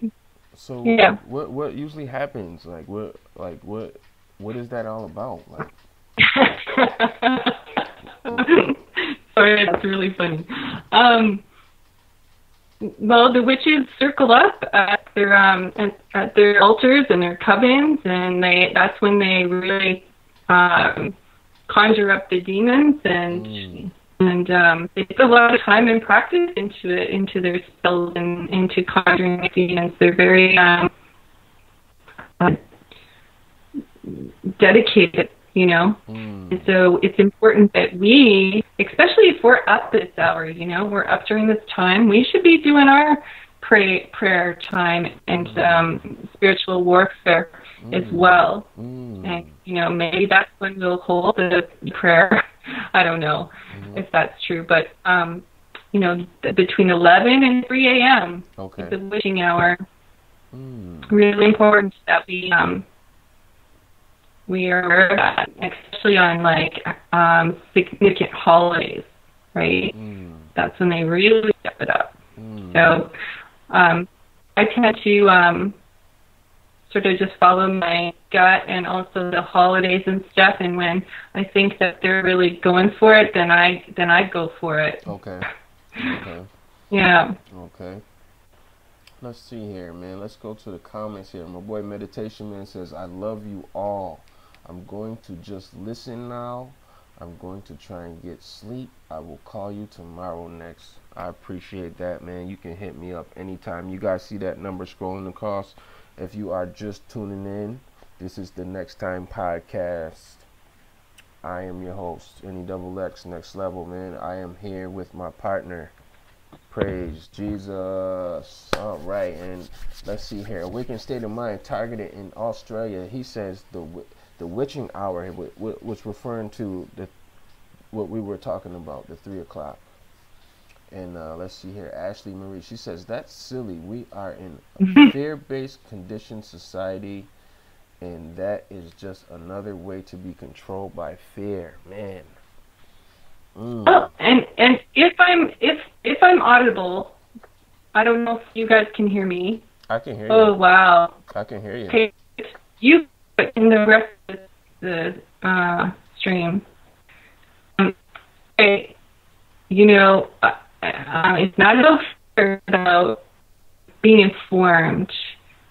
So yeah. What usually happens? Like what is that all about? Like. Sorry, that's really funny. Well, the witches circle up at their altars and their covens, and that's when they really conjure up the demons, and they put a lot of time and practice into their spells and into conjuring the demons. They're very dedicated, you know. And so it's important that we, especially if we're up this hour, you know, we're up during this time, we should be doing our prayer time and spiritual warfare as well. And, you know, maybe that's when we'll hold the prayer. I don't know if that's true, but, you know, between 11 and 3 a.m. is the witching hour. Really important that we are aware of that, especially on like significant holidays, right? That's when they really step it up. So I tend to sort of just follow my gut and also the holidays and stuff. And when I think that they're really going for it, then I go for it. Okay. Yeah. Okay. Let's see here, man. Let's go to the comments here. My boy Meditation Man says, I love you all. I'm going to just listen now. I'm going to try and get sleep. I will call you tomorrow next. I appreciate that, man. You can hit me up anytime. You guys see that number scrolling across. If you are just tuning in, this is the NEXXTIME podcast. I am your host, NEXX, Next Level, man. I am here with my partner, Praise Jesus. All right, and let's see here. Awakened state of mind targeted in Australia. He says the witching hour, which referring to what we were talking about, the 3 o'clock. And let's see here. Ashley Marie, she says, that's silly. We are in a fear-based conditioned society, and that is just another way to be controlled by fear. Man. Oh, and if I'm audible, I don't know if you guys can hear me. I can hear you. Oh, wow. I can hear you. Okay, you in the rest of the stream. Okay, you know, it's not about fear, it's about being informed.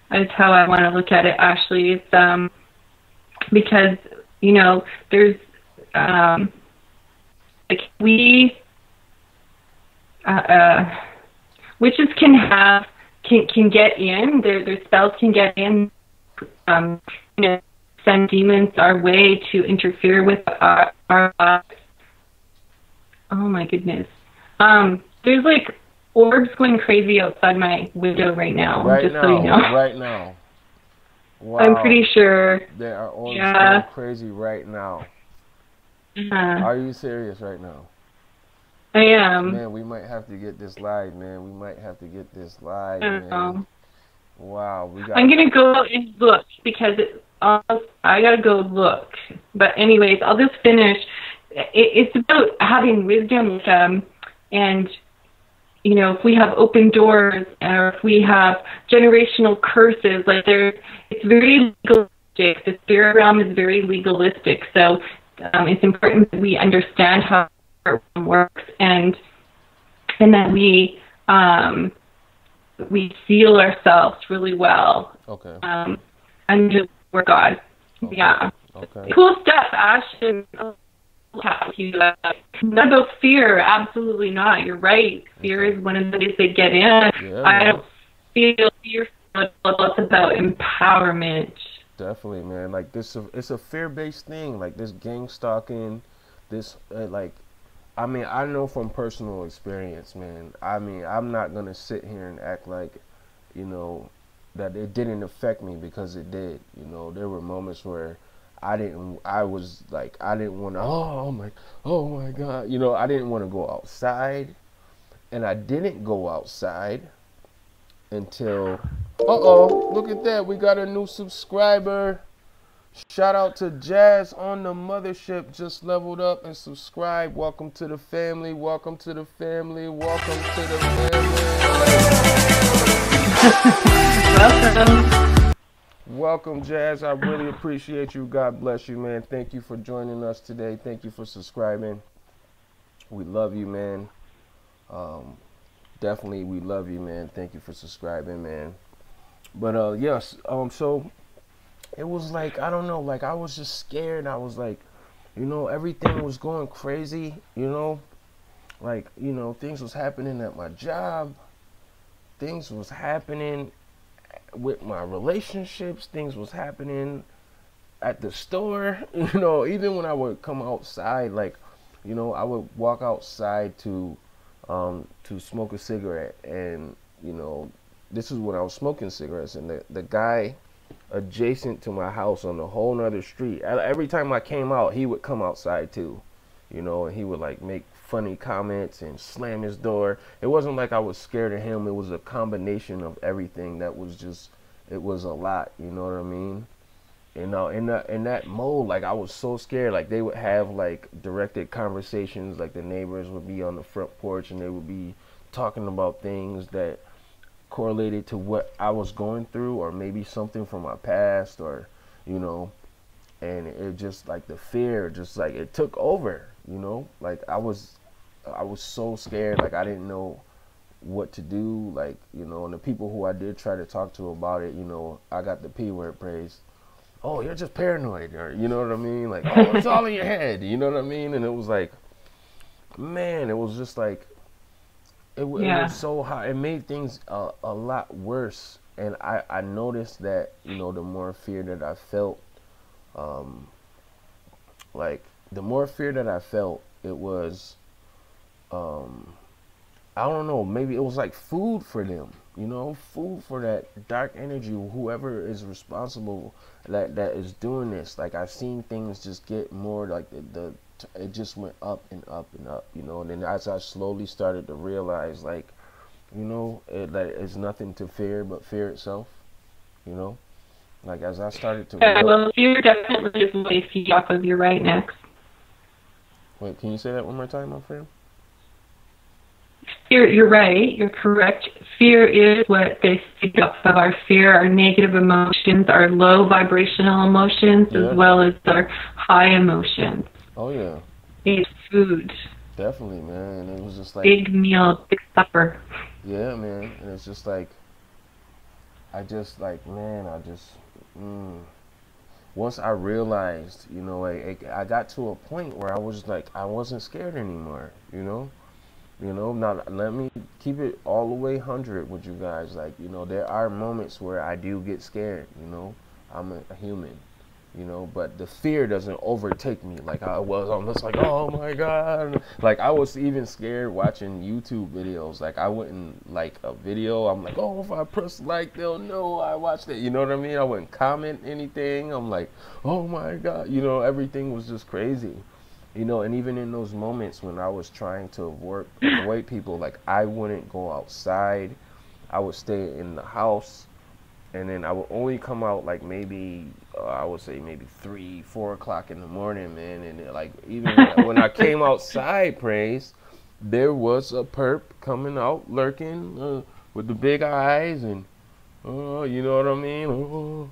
That's how I want to look at it, Ashley. It's because, you know, there's like witches can get in, their spells can get in, you know, send demons our way to interfere with our lives. Oh my goodness. There's like orbs going crazy outside my window right now. So you know. Right now. Wow. I'm pretty sure. There are orbs going crazy right now. Are you serious right now? I am. Man, we might have to get this live, man. We might have to get this live, man. Wow, I'm gonna go and look because I gotta go look. But anyways, I'll just finish. It's about having wisdom, and you know, if we have open doors or if we have generational curses, like it's very legalistic. The spirit realm is very legalistic, so it's important that we understand how it works and that we seal ourselves really well. Okay. And just work God. Okay. Yeah. Okay. Cool stuff, Ash. And not about fear. Absolutely not. You're right. Fear is one of the ways they get in. Yeah, I don't feel fearful. It's about empowerment. Definitely, man. Like it's a fear-based thing. Like this gang stalking, this I mean, I know from personal experience, man. I mean, I'm not gonna sit here and act like, you know, that it didn't affect me, because it did. You know, there were moments where I didn't want to. Oh my God. You know, I didn't want to go outside, and I didn't go outside until. Look at that. We got a new subscriber. Shout out to Jazz on the mothership. Just leveled up and subscribed. Welcome to the family. Welcome to the family. Welcome to the family. Welcome. Welcome, Jazz. I really appreciate you. God bless you, man. Thank you for joining us today. Thank you for subscribing. We love you, man. Definitely, we love you, man. Thank you for subscribing, man. But yes, so it was like, I don't know, like I was just scared. I was like, you know, everything was going crazy, you know, like, you know, things was happening at my job, things was happening with my relationships, things was happening at the store, you know. Even when I would come outside, like, you know, I would walk outside to smoke a cigarette, and, you know, this is when I was smoking cigarettes, and the guy adjacent to my house on the whole nother street, every time I came out, he would come outside too, you know, and he would like make funny comments and slam his door. It wasn't like I was scared of him. It was a combination of everything that was just, it was a lot, you know what I mean? You know, in that mode, like I was so scared. Like they would have like directed conversations, like the neighbors would be on the front porch and they would be talking about things that correlated to what I was going through, or maybe something from my past, or, you know, and it just like the fear, just like it took over, you know, like I was so scared, like I didn't know what to do, like, you know. And the people who I did try to talk to about it, you know, I got the P word praised. Oh, you're just paranoid, or, you know what I mean? Like, oh, it's all in your head, you know what I mean? And it was like, man, it was just like, it was so hot. It made things a lot worse. And I noticed that, you know, the more fear that I felt, like, the more fear that I felt, it was, I don't know, maybe it was like food for them, you know, food for that dark energy, whoever is responsible that is doing this. Like I've seen things just get more like it just went up and up and up, you know. And then as I slowly started to realize, like, you know, that it's nothing to fear but fear itself, you know. Like as I started to well, fear definitely is what they feed off of. You're right, next. Wait, can you say that one more time, my friend? Fear, you're right, you're correct. Fear is what they feed off of. Our fear, our negative emotions, our low vibrational emotions, as well as our high emotions. Oh, yeah. It's food. Definitely, man. And it was just like... big meal, big supper. Yeah, man. And it's just like... Once I realized, you know, I got to a point where I was like, I wasn't scared anymore, you know? You know, now let me keep it all the way 100 with you guys. Like, you know, there are moments where I do get scared, you know. I'm a human, you know, but the fear doesn't overtake me like I was. I'm just like, oh my God. Like I was even scared watching YouTube videos. Like I wouldn't like a video. I'm like, oh, if I press like, they'll know I watched it. You know what I mean? I wouldn't comment anything. I'm like, oh my God. You know, everything was just crazy. You know, and even in those moments when I was trying to avoid people, like I wouldn't go outside. I would stay in the house, and then I would only come out like maybe, I would say maybe 3, 4 o'clock in the morning, man. And like even when I came outside, praise, there was a perp coming out lurking with the big eyes, and you know what I mean?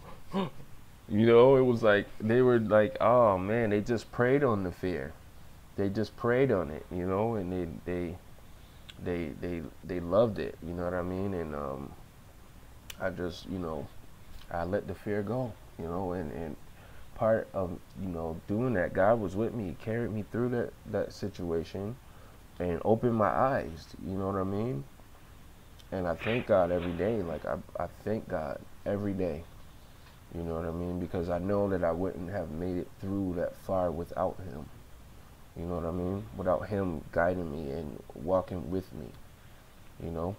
You know, it was like, they were like, oh man, they just preyed on the fear. They just preyed on it, you know, and they loved it, you know what I mean? And I just, you know, I let the fear go, you know, and part of, you know, doing that, God was with me. He carried me through that situation and opened my eyes, you know what I mean? And I thank God every day. Like I thank God every day. You know what I mean? Because I know that I wouldn't have made it through that far without him. You know what I mean? Without him guiding me and walking with me. You know?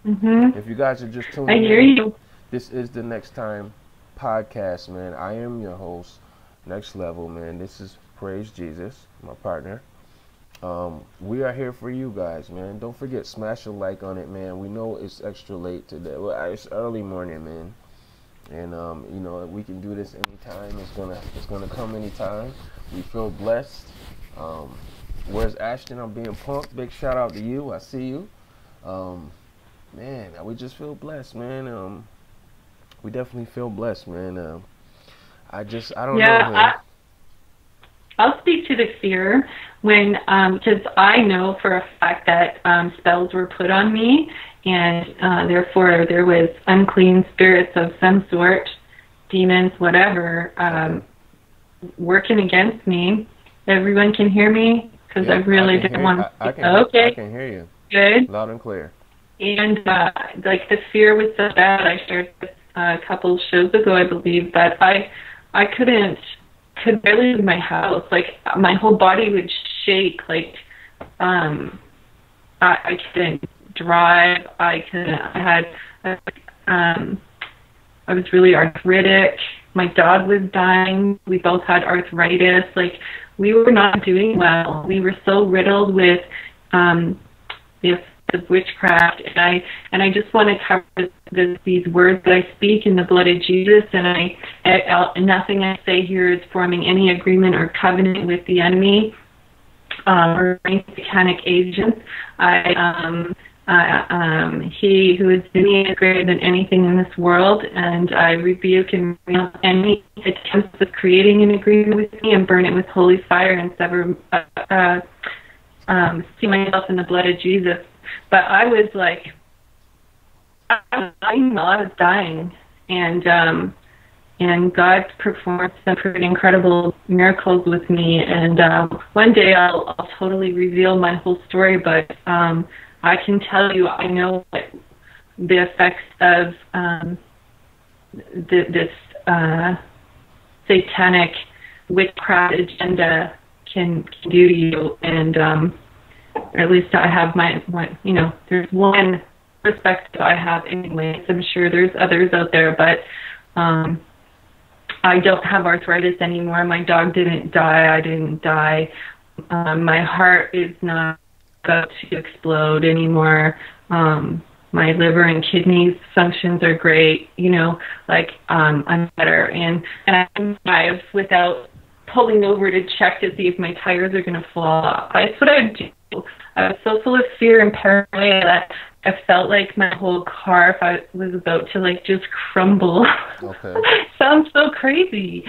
Mm-hmm. If you guys are just tuning in, I hear you. This is the Next Time podcast, man. I am your host, Next Level, man. This is Praise Jesus, my partner. We are here for you guys, man. Don't forget, smash a like on it, man. We know it's extra late today. Well, it's early morning, man. And you know, we can do this anytime. It's gonna come anytime. We feel blessed. Where's Ashton? I'm being pumped. Big shout out to you. I see you. Man, we just feel blessed, man. We definitely feel blessed, man. I don't know, man. I'll speak to the fear when, because I know for a fact that spells were put on me, and therefore there was unclean spirits of some sort, demons, whatever, working against me. Everyone can hear me? Because I really didn't want to. Okay. I can hear you. Good. Loud and clear. And like the fear was so bad. I shared this a couple of shows ago, I believe, that I could barely leave my house. Like my whole body would shake. Like I couldn't drive. I was really arthritic. My dog was dying. We both had arthritis. Like we were not doing well. We were so riddled with the effects of witchcraft. And I just want to cover these words that I speak in the blood of Jesus. And nothing I say here is forming any agreement or covenant with the enemy or any satanic agents. He who is in me is greater than anything in this world, and I rebuke and renounce any attempts of creating an agreement with me and burn it with holy fire and see myself in the blood of Jesus. But I was like, I was dying, and God performed some pretty incredible miracles with me. And one day I'll totally reveal my whole story, but I can tell you, I know what the effects of this satanic witchcraft agenda can do to you. And or at least I have my you know, there's one perspective I have anyways. I'm sure there's others out there, but I don't have arthritis anymore. My dog didn't die. I didn't die. My heart is not about to explode anymore. My liver and kidneys functions are great. You know, like I'm better, and I can drive without pulling over to check to see if my tires are going to fall off. That's what I do. I was so full of fear and paranoia that I felt like my whole car, if I was about to like just crumble. Okay. Sounds so crazy.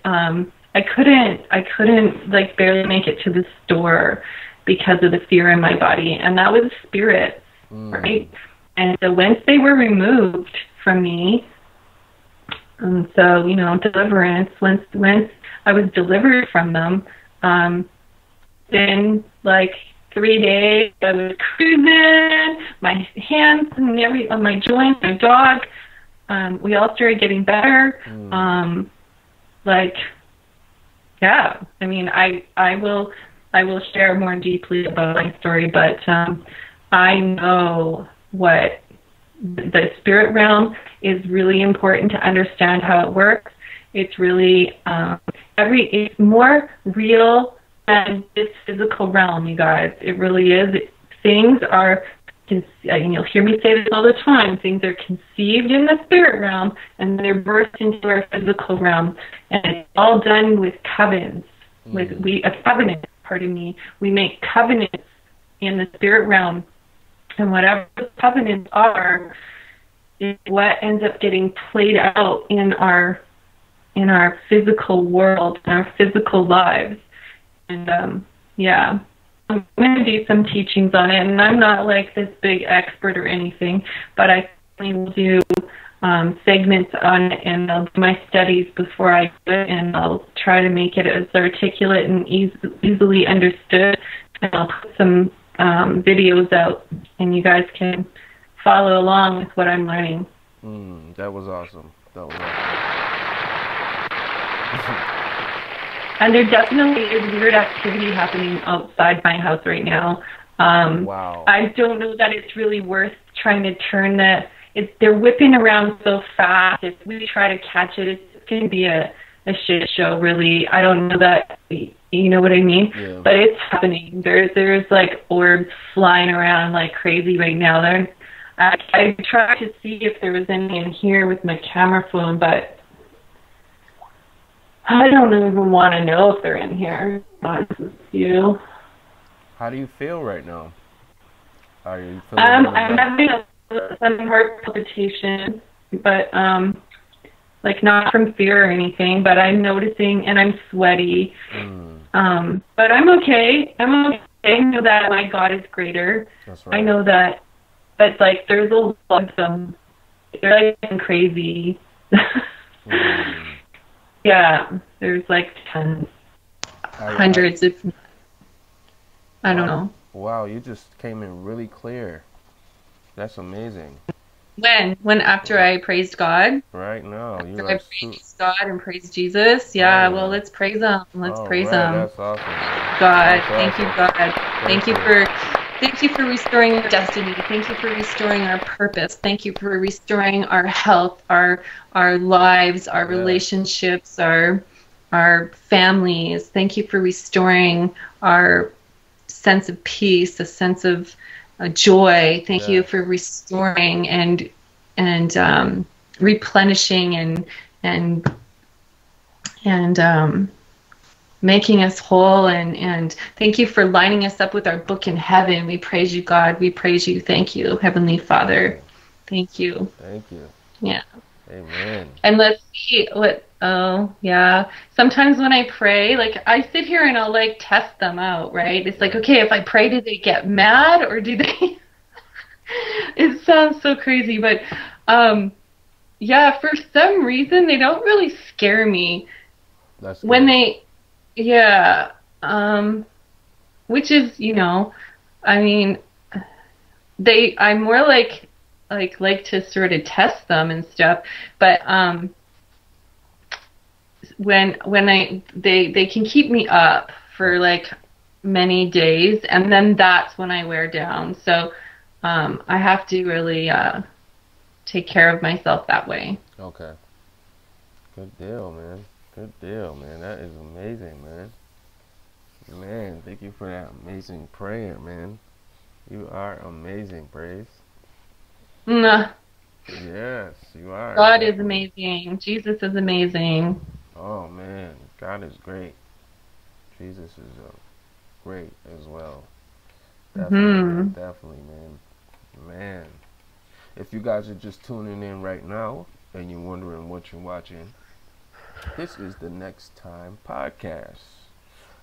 I couldn't like barely make it to the store because of the fear in my body, and that was spirits, right? And so once they were removed from me, and so, you know, deliverance, once I was delivered from them, then like 3 days I was cruising, my hands and my joints, my dog, we all started getting better. Like, yeah, I mean, I will share more deeply about my story, but I know what the spirit realm is really important to understand how it works. It's really it's more real than this physical realm, you guys. It really is. Things are, and you'll hear me say this all the time, things are conceived in the spirit realm and they're birthed into our physical realm. And it's all done with covenants. We make covenants in the spirit realm. And whatever the covenants are is what ends up getting played out in our physical world, in our physical lives. And yeah, I'm going to do some teachings on it, and I'm not like this big expert or anything, but I will do segments on it, and I'll do my studies before I do it, and I'll try to make it as articulate and easily understood, and I'll put some videos out, and you guys can follow along with what I'm learning. That was awesome. And there definitely is weird activity happening outside my house right now. Wow. I don't know that it's really worth trying to turn they're whipping around so fast. If we try to catch it, it's going to be a shit show, really. I don't know that, you know what I mean? Yeah. But it's happening. There's like orbs flying around like crazy right now. I tried to see if there was any in here with my camera phone, but I don't even want to know if they're in here. Honest with you. How do you feel right now? Are you feeling I'm having some heart palpitation, but like not from fear or anything, but I'm noticing, and I'm sweaty. But I'm okay. I know that my God is greater. That's right. I know that, but like there's a lot of them. They're like crazy. Yeah, there's like tons, hundreds, if not, I don't know. Wow, you just came in really clear. That's amazing. When after I praised God? Right now. After I praised God and praised Jesus? Yeah, well, let's praise Him. Let's praise Him. That's awesome. God, thank you, God. Thank you for restoring our destiny. Thank you for restoring our purpose. Thank you for restoring our health, our lives, our relationships, our families. Thank you for restoring our sense of peace, a sense of joy. Thank you for restoring and replenishing and making us whole, and thank you for lining us up with our book in heaven. We praise you, God. We praise you. Thank you, Heavenly Father. Thank you. Thank you. Yeah. Amen. And let's see sometimes when I pray, like I sit here and I'll like test them out, right? It's like, okay, if I pray, do they get mad or do they it sounds so crazy, but for some reason they don't really scare me. That's good. When they which is, I mean, I'm more like to sort of test them and stuff, but when they can keep me up for like many days, and then that's when I wear down. So I have to really take care of myself that way. Okay. Good deal, man. Good deal, man. That is amazing, man. Man, thank you for that amazing prayer, man. You are amazing, Praise. Mwah. Yes, you are. God is Definitely. amazing. Jesus is amazing. Oh, man. God is great. Jesus is great as well. Definitely, man. Hmm. Definitely, man. Man. If you guys are just tuning in right now and you're wondering what you're watching, this is the Next Time podcast.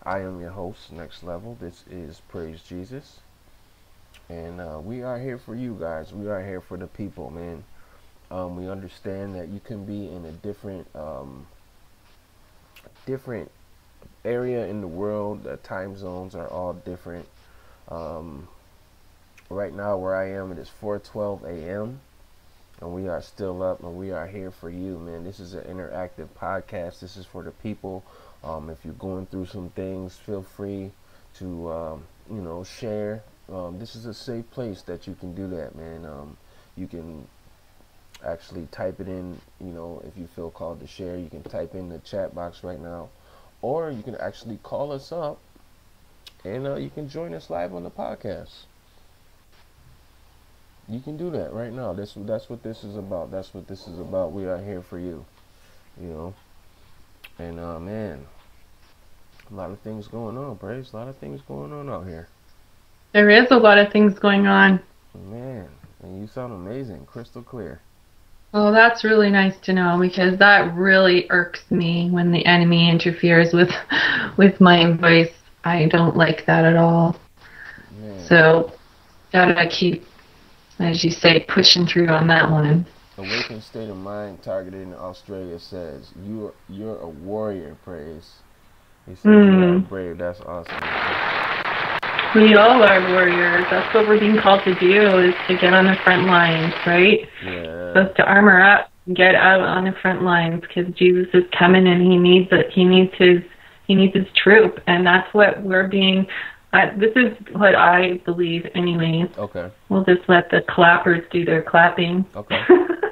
I am your host, Next Level. This is Praise Jesus. And we are here for you guys. We are here for the people, man. We understand that you can be in a different area in the world. The time zones are all different. Um, right now, where I am, it is 4:12 a.m. and we are still up, and we are here for you, man. This is an interactive podcast. This is for the people. If you're going through some things, feel free to share. This is a safe place that you can do that, man. You can actually type it in, if you feel called to share, you can type in the chat box right now, or you can actually call us up and you can join us live on the podcast. You can do that right now. That's what this is about. That's what this is about. We are here for you, you know. And man, a lot of things going on, Brace. A lot of things going on out here. There is a lot of things going on. Man, and you sound amazing, crystal clear. Well, that's really nice to know, because that really irks me when the enemy interferes with my voice. I don't like that at all. Man. So, gotta keep, as you say, pushing through on that one. Awakened State of Mind targeted in Australia says you're a warrior, Praise. He says you are brave. That's awesome. We all are warriors. That's what we're being called to do, is to get on the front lines, right? Yeah. Supposed to armor up, get out on the front lines, because Jesus is coming and he needs it. He needs his troop, and that's what we're being. This is what I believe, anyways. Okay. We'll just let the clappers do their clapping. Okay.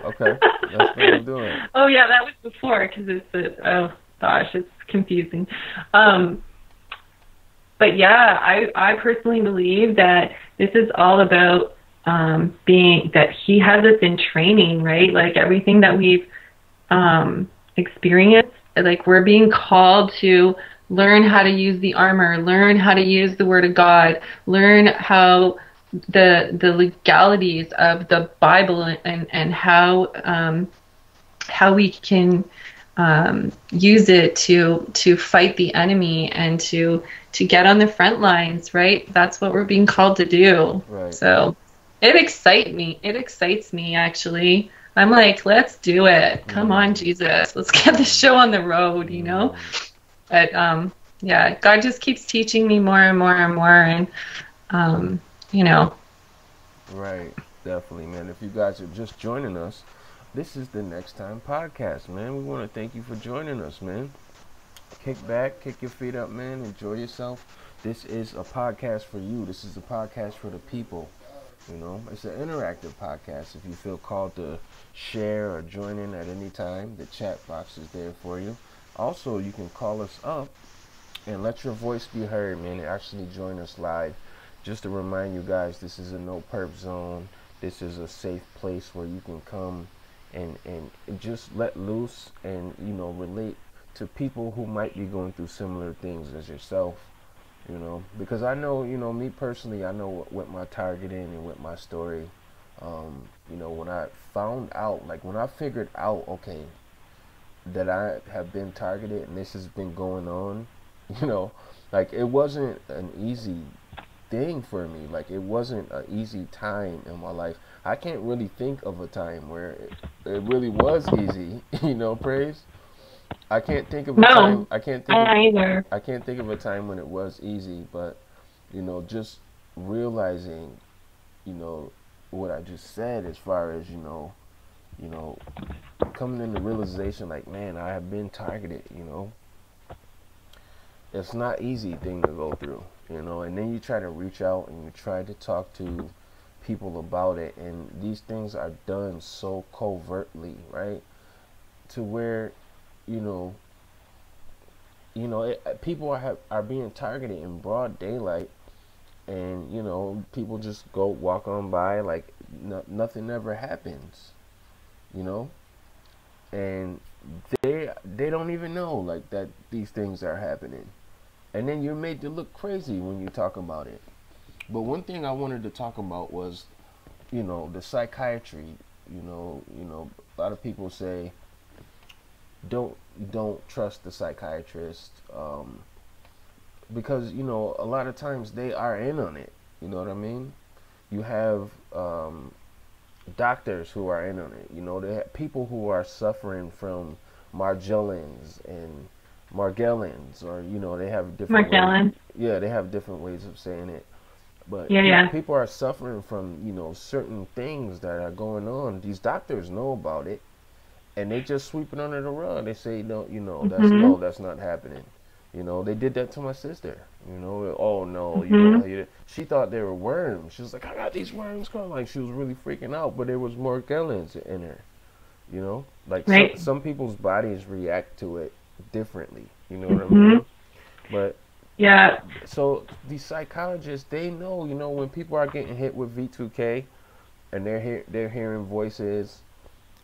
Okay. That's what I'm doing. Oh yeah, that was before, because oh gosh, it's confusing. But yeah, I personally believe that this is all about being, that he has us in training, right? Like everything that we've experienced, like we're being called to learn how to use the armor, learn how to use the Word of God, learn how the legalities of the Bible, and how we can use it to fight the enemy and to get on the front lines, right? That's what we're being called to do. Right. So it excites me actually. I'm like, let's do it. Come on, Jesus. Let's get the show on the road, you know? But yeah, God just keeps teaching me more and more and more, and Right. Definitely, man. If you guys are just joining us, this is the Next Time podcast, man. We want to thank you for joining us, man. Kick back, kick your feet up, man. Enjoy yourself. This is a podcast for you. This is a podcast for the people. It's an interactive podcast. If you feel called to share or join in at any time, the chat box is there for you. Also, you can call us up and let your voice be heard, man, and actually join us live. Just to remind you guys, this is a no perp zone. This is a safe place where you can come and just let loose and relate to people who might be going through similar things as yourself, because I know, me personally, I know what my target is and what my story, when I found out, like when I figured out, okay, that I have been targeted and this has been going on, like it wasn't an easy thing for me. Like it wasn't an easy time in my life. I can't really think of a time where it really was easy, Praise. I can't think of a time. I can't think of a time when it was easy, but just realizing, what I just said, as far as coming into realization, like, man, I have been targeted, it's not easy thing to go through, you know. And then you try to reach out and you try to talk to people about it, and these things are done so covertly, right? To where, you know, people are being targeted in broad daylight, and you know, people just go walk on by like nothing ever happens, you know, and they don't even know like that these things are happening, and then you're made to look crazy when you talk about it. But one thing I wanted to talk about was, you know, the psychiatry. A lot of people say don't trust the psychiatrist, because you know a lot of times they are in on it. You know what I mean? You have doctors who are in on it. You know, they have people who are suffering from Margellans and Margellans, or you know, they have different ways, yeah, they have different ways of saying it. But people are suffering from, you know, certain things that are going on. These doctors know about it, and they just sweep it under the rug. They say, no, you know, that's not happening. You know, they did that to my sister. You know, oh no, you know, she thought they were worms. She was like, I got these worms crawling. Like, she was really freaking out, but there was more Morgellons in her. You know, like some people's bodies react to it differently. You know what I mean? But yeah. So these psychologists, they know, you know, when people are getting hit with V2K, and they're hearing voices,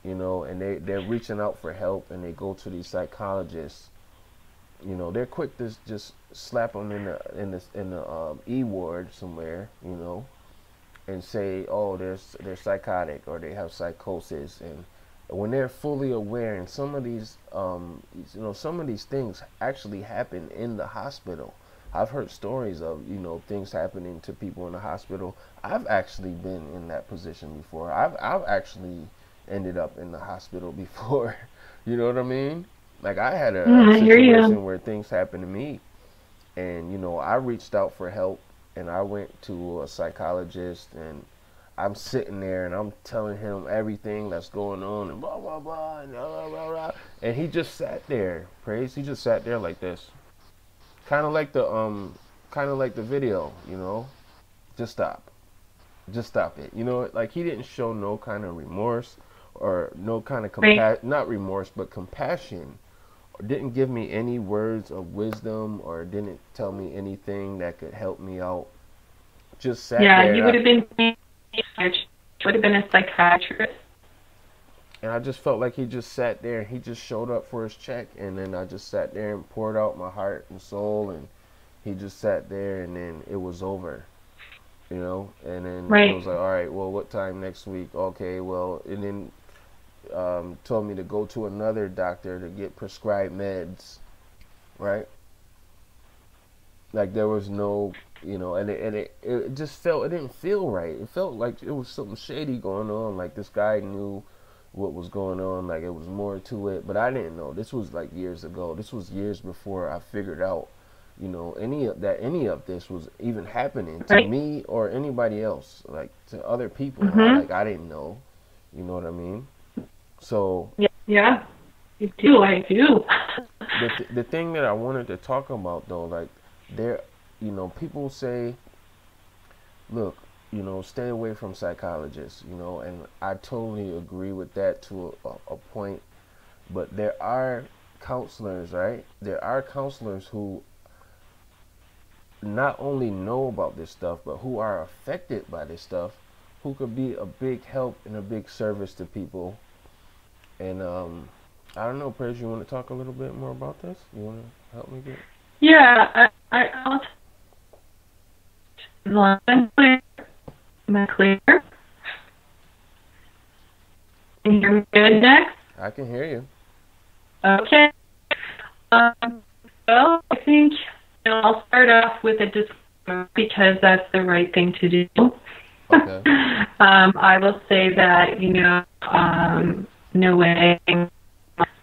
you know, and they're reaching out for help, and they go to these psychologists. You know, they're quick to just slap them in the E ward somewhere, you know, and say, oh, they're psychotic, or they have psychosis. And when they're fully aware, and some of these some of these things actually happen in the hospital. I've heard stories of, you know, things happening to people in the hospital. I've actually been in that position before. I've actually ended up in the hospital before. You know what I mean? Like, I had a situation where things happened to me, and you know, I reached out for help, and I went to a psychologist, and I'm sitting there and I'm telling him everything that's going on, and blah blah blah and blah blah blah, and he just sat there, he just sat there like this, kind of like the video, you know, just stop it, you know, like he didn't show no kind of remorse or no kind of not remorse but compassion, or didn't give me any words of wisdom, or didn't tell me anything that could help me out. Just sat there. Yeah, you would have been a psychiatrist. And I just felt like he just sat there, and he just showed up for his check, and then I just sat there and poured out my heart and soul, and he just sat there, and then it was over, you know. And then it was like, all right, well, what time next week? Okay, well, and then told me to go to another doctor to get prescribed meds, right? Like, there was no, you know, and it just felt, it didn't feel right. It felt like it was something shady going on. Like, this guy knew what was going on. Like, it was more to it, but I didn't know. This was like years ago. This was years before I figured out, you know, any of this was even happening to me or anybody else, like to other people. Like, I didn't know, you know what I mean? So yeah, you do. I do. The thing that I wanted to talk about, though, like, there, you know, people say, look, you know, stay away from psychologists, you know, and I totally agree with that to a point. But there are counselors, right? There are counselors who not only know about this stuff, but who are affected by this stuff, who could be a big help and a big service to people. And I don't know, Praise, you want to talk a little bit more about this? You want to help me get? Yeah, I'll. Am I clear? Can you hear me good, next? I can hear you. Okay. Well, I think, you know, I'll start off with a disclaimer because that's the right thing to do. Okay. I will say that, you know, no way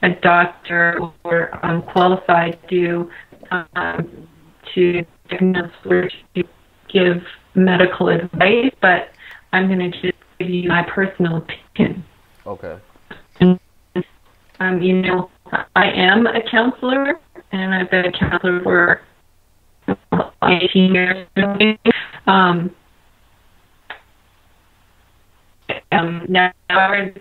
a doctor or qualified to diagnose or to give medical advice, but I'm going to just give you my personal opinion. Okay. You know, I am a counselor, and I've been a counselor for 18 years or something. Now as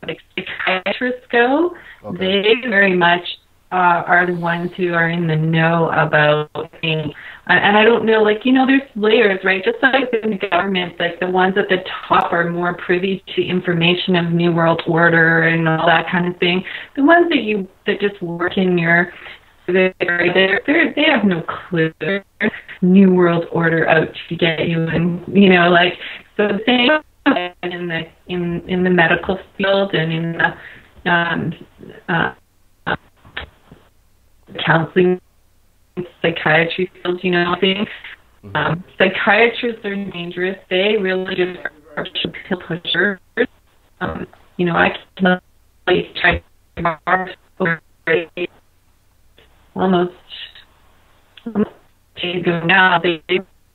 like psychiatrists go, they very much are the ones who are in the know about things. And I don't know, like, you know, there's layers, right? Just like in the government, like the ones at the top are more privy to information of New World Order and all that kind of thing. The ones that just work in your they have no clue. There's New World Order out to get you, and you know, like, so the same in the medical field and in the counseling, psychiatry field, you know, things. Psychiatrists are dangerous. They really just are pill pushers. You know, I can try over almost days ago now. They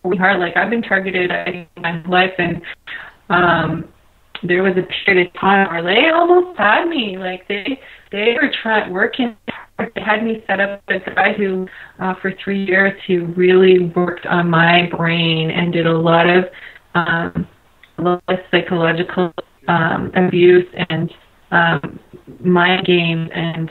really hard. Like, I've been targeted in my life, and there was a period of time where they almost had me. Like, they were working. They had me set up with a guy who, for 3 years, who really worked on my brain and did a lot of psychological abuse and mind games, and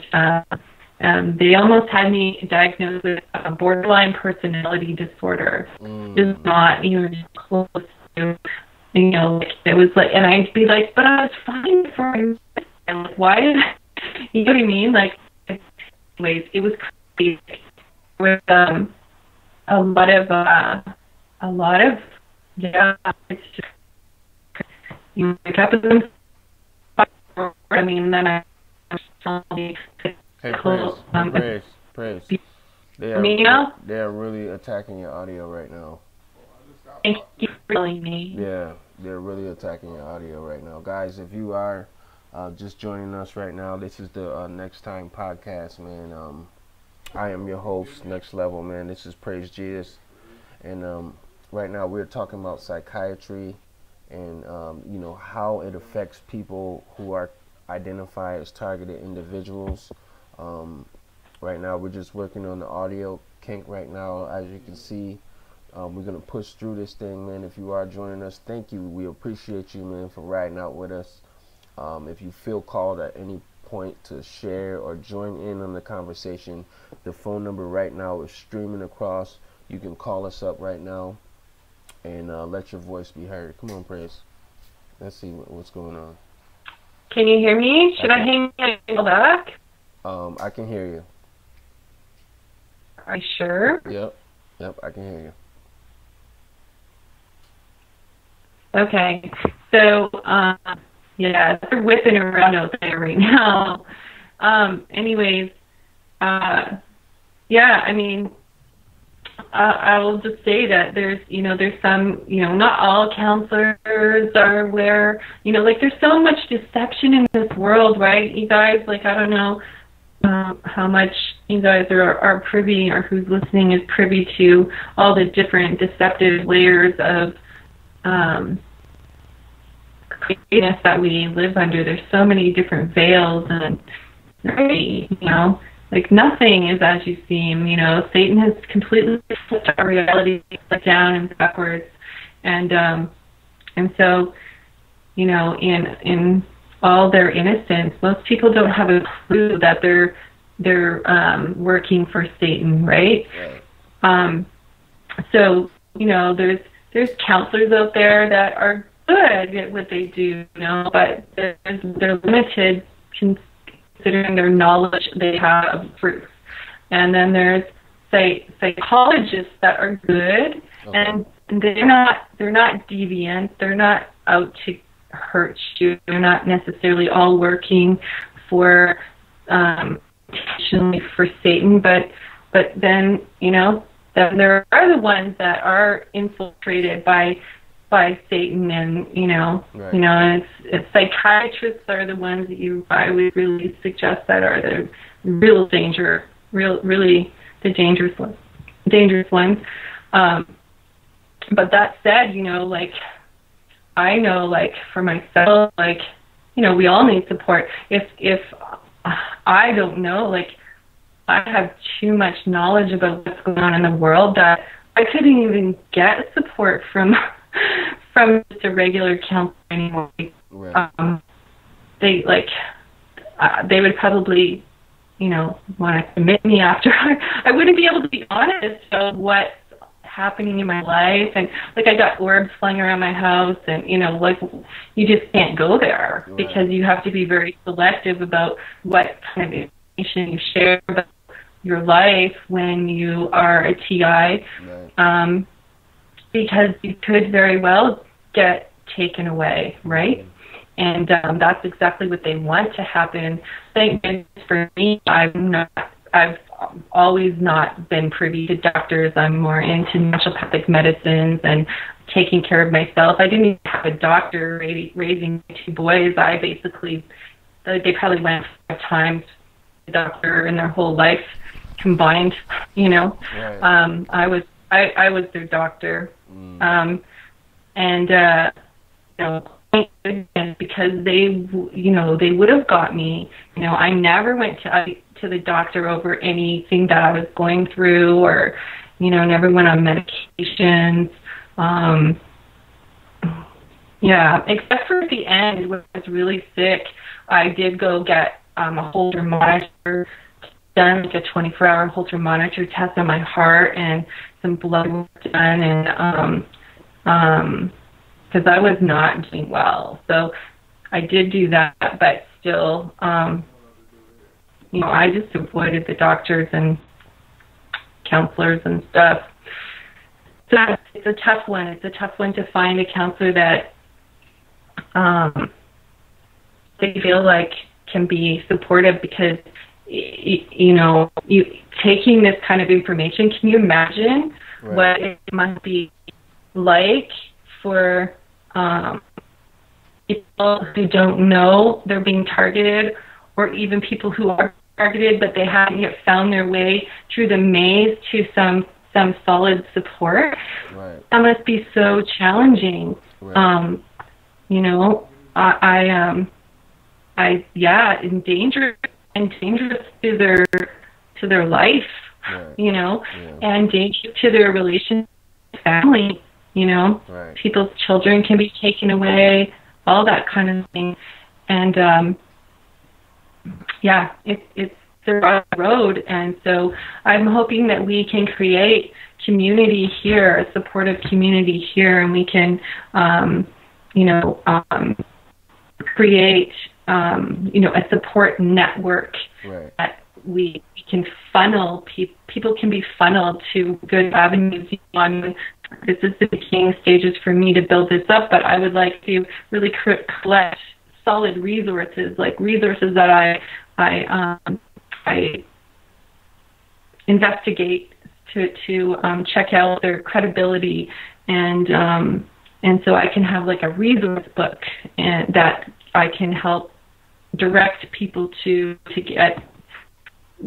they almost had me diagnosed with a borderline personality disorder. It's not even close to, you know, like, it was like, and I'd be like, but I was fine before I met him. Like, why did you know what I mean? Like, anyways, it was crazy with a lot of it's just, you wake up with them. I mean, then I Praise. They are really attacking your audio right now. Thank you for telling me. Yeah, they're really attacking your audio right now. Guys, if you are just joining us right now, this is the Next Time podcast, man. I am your host, Next Level, man. This is Praise Jesus. And right now we're talking about psychiatry and, you know, how it affects people who are identified as targeted individuals. Right now we're just working on the audio kink right now. As you can see, we're going to push through this thing, man. If you are joining us, thank you. We appreciate you, man, for riding out with us. If you feel called at any point to share or join in on the conversation, the phone number right now is streaming across. You can call us up right now and let your voice be heard. Come on, Praise. Let's see what's going on. Can you hear me? Should I hang it back? I can hear you. Are you sure? Yep, I can hear you. Okay, so, yeah, they're whipping around out there right now. Anyways, yeah, I mean, I will just say that there's some, not all counselors are aware, like there's so much deception in this world, right? You guys, like, I don't know how much you guys are privy, or who's listening is privy to all the different deceptive layers of craziness that we live under. There's so many different veils, and like nothing is as you seem. Satan has completely flipped our reality upside down and backwards, and so in all their innocence, most people don't have a clue that they're working for Satan, right? So there's counselors out there that are good at what they do, but they're limited considering their knowledge they have proof. And then there's psychologists that are good, and they're not deviant. They're not out to hurt you. They're not necessarily all working for intentionally for Satan, but then then there are the ones that are infiltrated by Satan, and it's psychiatrists are the ones that I would really suggest that are the really the dangerous ones. But that said, like I know, like for myself, like we all need support. If I don't know, like I have too much knowledge about what's going on in the world that I couldn't even get support from from just a regular counselor anymore. Right. They would probably, you know, want to commit me after. I wouldn't be able to be honest about what's happening in my life, and like I got orbs flying around my house, and you know, like you just can't go there because you have to be very selective about what kind of information you share about your life when you are a TI, because you could very well get taken away, right? And that's exactly what they want to happen. Thank goodness for me, I've always not been privy to doctors. I'm more into naturopathic medicines and taking care of myself. I didn't even have a doctor raising my 2 boys. I basically, they probably went 5 times to the doctor in their whole life combined, you know. Right. I was their doctor. And you know, because they, you know, they would have got me. You know, I never went to the doctor over anything that I was going through, or, you know, never went on medications. Yeah, except for at the end when I was really sick, I did go get a Holter monitor done, like a 24-hour Holter monitor test on my heart and some blood work done, and because I was not doing well. So I did do that, but still, you know, I just avoided the doctors and counselors and stuff. So it's a tough one. It's a tough one to find a counselor that they feel like can be supportive, because, you know, taking this kind of information, can you imagine what it must be like for people who don't know they're being targeted, or even people who are targeted but they haven't yet found their way through the maze to some solid support? Right. That must be so challenging. Right. You know, and dangerous to their life, right. You know, and dangerous to their relationship, family. You know, right. People's children can be taken away, all that kind of thing. And it's the road. And so I'm hoping that we can create community here, a supportive community here, and we can, create, a support network, right. That we can funnel, people can be funneled to good avenues. This is the beginning stages for me to build this up, but I would like to really collect solid resources, like resources that I investigate to check out their credibility, and so I can have like a resource book and that I can help direct people to get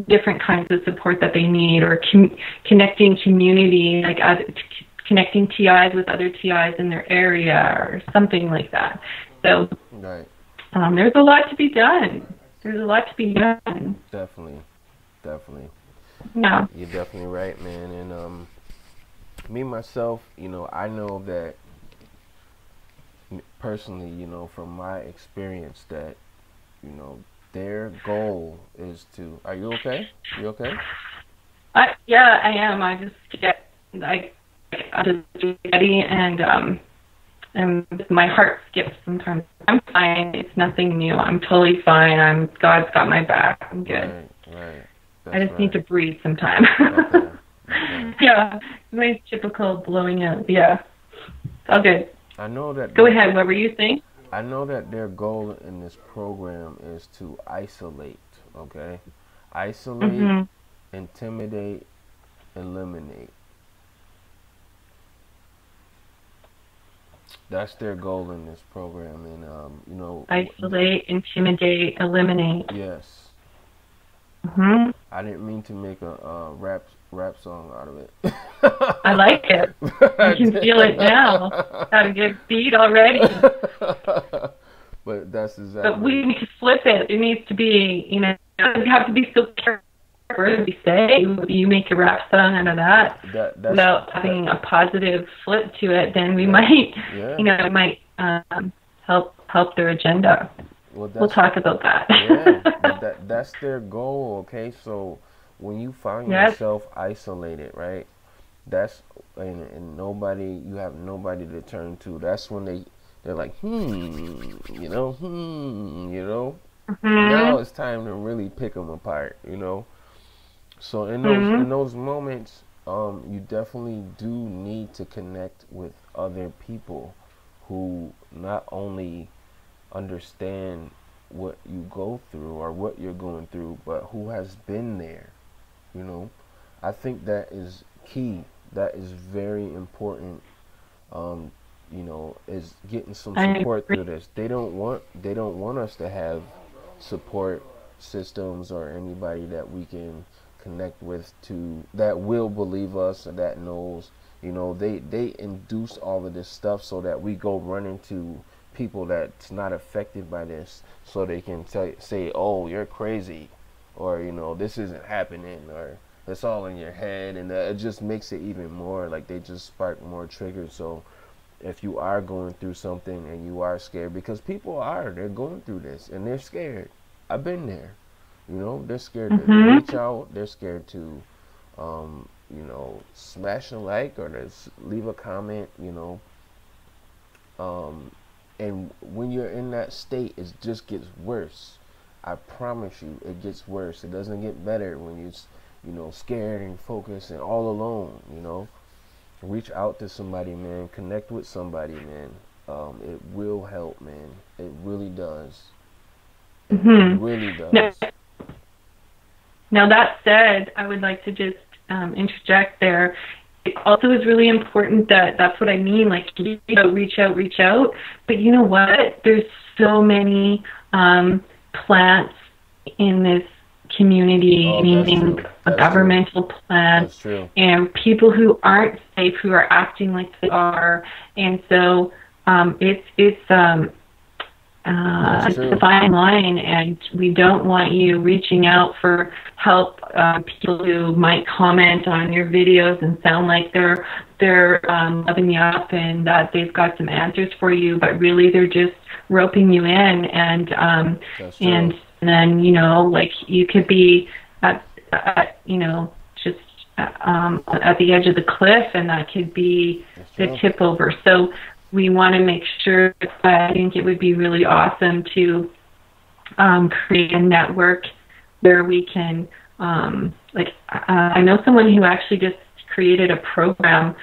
different kinds of support that they need, or connecting community, like connecting TIs with other TIs in their area or something like that. So right. There's a lot to be done. Definitely. Yeah. You're definitely right, man. And me, myself, I know that personally, from my experience that, their goal is to... Are you okay? You okay? Yeah, I am. I just ready, and my heart skips sometimes. I'm fine. It's nothing new. I'm totally fine. God's got my back. I'm good. Right. I just need to breathe sometime. Okay. Yeah, my typical blowing out. Yeah, all good. I know that. Go ahead. What were you saying? I know that their goal in this program is to isolate. Okay, isolate, mm-hmm. Intimidate, eliminate. That's their goal in this program, and isolate, intimidate, eliminate. Yes. Mm-hmm. I didn't mean to make a rap song out of it. I like it. I can feel it now. Got a good beat already. But that's exactly. But we need to flip it. It needs to be, you have to be so careful words we say, you make a rap song out of that without having a positive flip to it, then we might, it might help their agenda. Well, we'll talk about that. But that's their goal, okay? So when you find yourself isolated, right? That's and nobody, you have nobody to turn to. That's when they're like, Now it's time to really pick them apart, So in those moments, you definitely do need to connect with other people who not only understand what you go through or what you're going through, but who has been there, I think that is key. That is very important. Is getting some support through this. They don't want us to have support systems or anybody that we can connect with that will believe us or that knows. They induce all of this stuff so that we go run into people that's not affected by this, so they can say, oh, you're crazy, or this isn't happening, or it's all in your head, and it just makes it even more like they just spark more triggers. So if you are going through something and you are scared, because they're going through this and they're scared. I've been there. They're scared to reach out. They're scared to smash a like or to leave a comment, and when you're in that state, it just gets worse. I promise you, it gets worse. It doesn't get better when you're scared and focused and all alone. Reach out to somebody, man. Connect with somebody, man. It will help, man. It really does. It really does. Now that said, I would like to just interject there. It also is really important that's what I mean, like reach out. But you know what? There's so many plants in this community, meaning governmental plants and people who aren't safe, who are acting like they are, and so it's a fine line, and we don't want you reaching out for help. People who might comment on your videos and sound like they're loving you up and that they've got some answers for you, but really they're just roping you in, and then like you could be at just at the edge of the cliff, and that could be the tip over. So we want to make sure. I think it would be really awesome to create a network where we can, I know someone who actually just created a program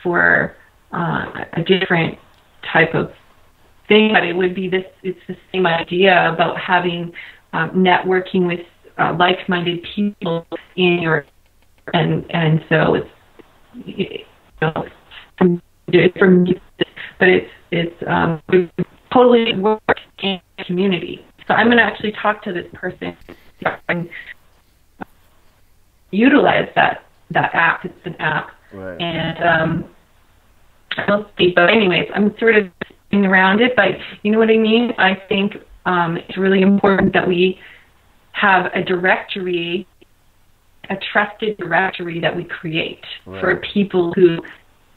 for a different type of thing, but it would be it's the same idea about having networking with like-minded people in your, and so it's from music, but it's totally works in the community. So I'm going to actually talk to this person and utilize that app. It's an app, right. And we'll see. But anyways, I'm sort of going around it, but you know what I mean? I think it's really important that we have a directory, a trusted directory that we create for people who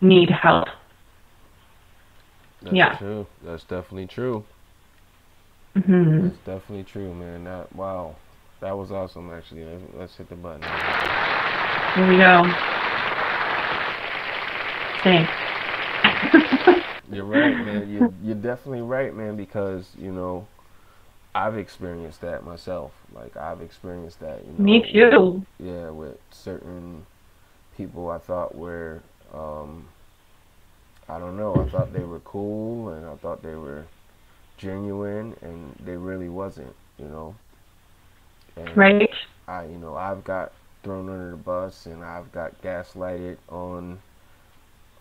need help. That's true. That's definitely true. Mm-hmm. That's definitely true, man. Wow. That was awesome, actually. Let's hit the button. Here we go. Thanks. You're right, man. You're definitely right, man, because, I've experienced that myself. Like, I've experienced that. Me too. With certain people I thought were, I don't know, I thought they were cool, and I thought they were genuine, and they really wasn't, And right. I've got thrown under the bus, and I've got gaslighted on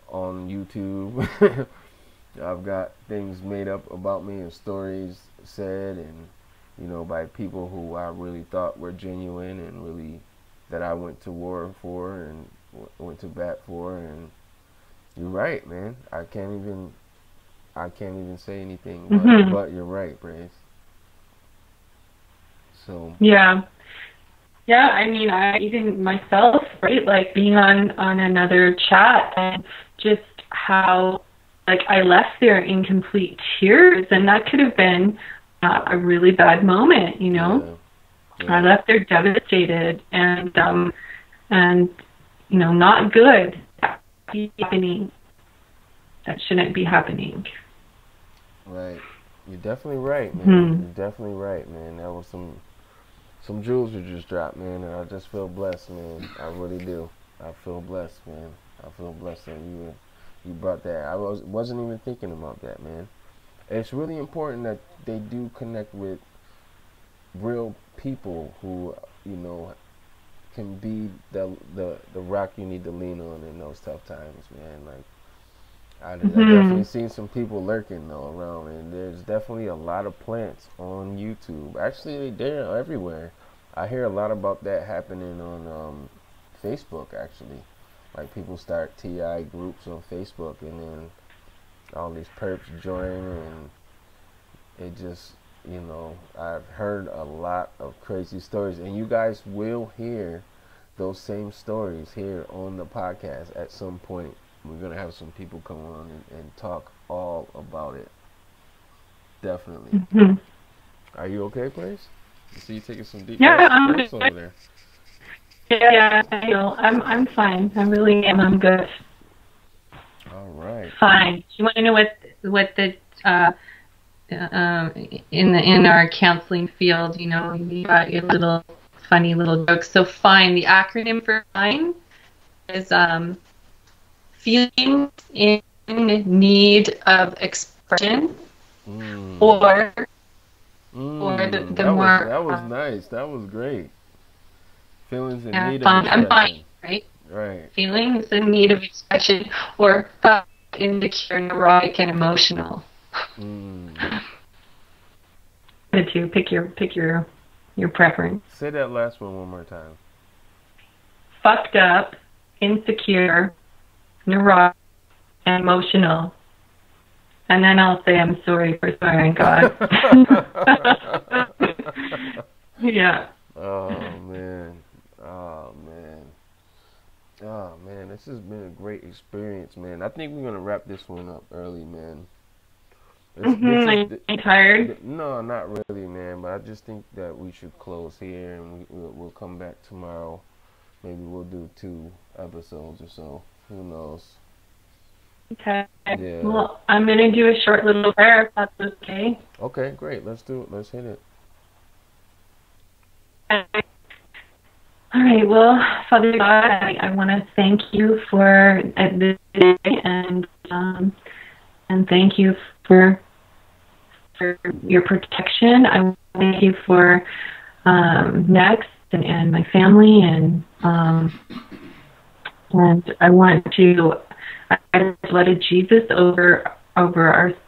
YouTube. I've got things made up about me and stories said, and by people who I really thought were genuine and really that I went to war for and went to bat for. And you're right, man. I can't even say anything, but you're right, Brace. So yeah, Yeah, I mean, I even myself, right, like being on another chat and just how, like, I left there in complete tears, and that could have been a really bad moment, you know. Yeah. I left there devastated and you know, not good. That shouldn't be happening. That shouldn't be happening. Right. You're definitely right, man. Mm-hmm. You're definitely right, man. That was some jewels you just dropped, man, and I just feel blessed, man. I really do. I feel blessed, man. I feel blessed that you brought that. I wasn't even thinking about that, man. It's really important that they do connect with real people who, you know, can be the rock you need to lean on in those tough times, man. Like I definitely seen some people lurking though around, and there's definitely a lot of plants on YouTube. Actually, they're everywhere. I hear a lot about that happening on Facebook. Actually, like people start TI groups on Facebook, and then all these perps join, and it just, you know, I've heard a lot of crazy stories, and you guys will hear those same stories here on the podcast at some point. We're going to have some people come on and talk all about it. Definitely. Mm-hmm. Are you okay, Place? You see you taking some deep breaths over there. Yeah, I know. I'm fine. I really am. I'm good. All right. Fine. Do you want to know what the in our counseling field, you know, you got your little funny little jokes. So FINE, the acronym for FINE is feelings in need of expression, or the more that was nice. That was great. Feelings in need of expression. I'm fine, right? Right. Feelings in need of expression, or insecure, neurotic, and emotional. The two. Pick your preference. Say that last one more time. Fucked up, insecure, neurotic, and emotional. And then I'll say I'm sorry for swearing, God. Yeah. Oh man, this has been a great experience, man. I think we're gonna wrap this one up early, man. Are you tired? No, not really, man. But I just think that we should close here, and we'll come back tomorrow. Maybe we'll do 2 episodes or so. Who knows? Okay. Yeah. Well, I'm gonna do a short little prayer if that's okay. Okay, great. Let's do it. Let's hit it. All right. Well, Father God, I want to thank you for this day, and thank you for your protection. I thank you for Next and my family, and I want to I blood of Jesus over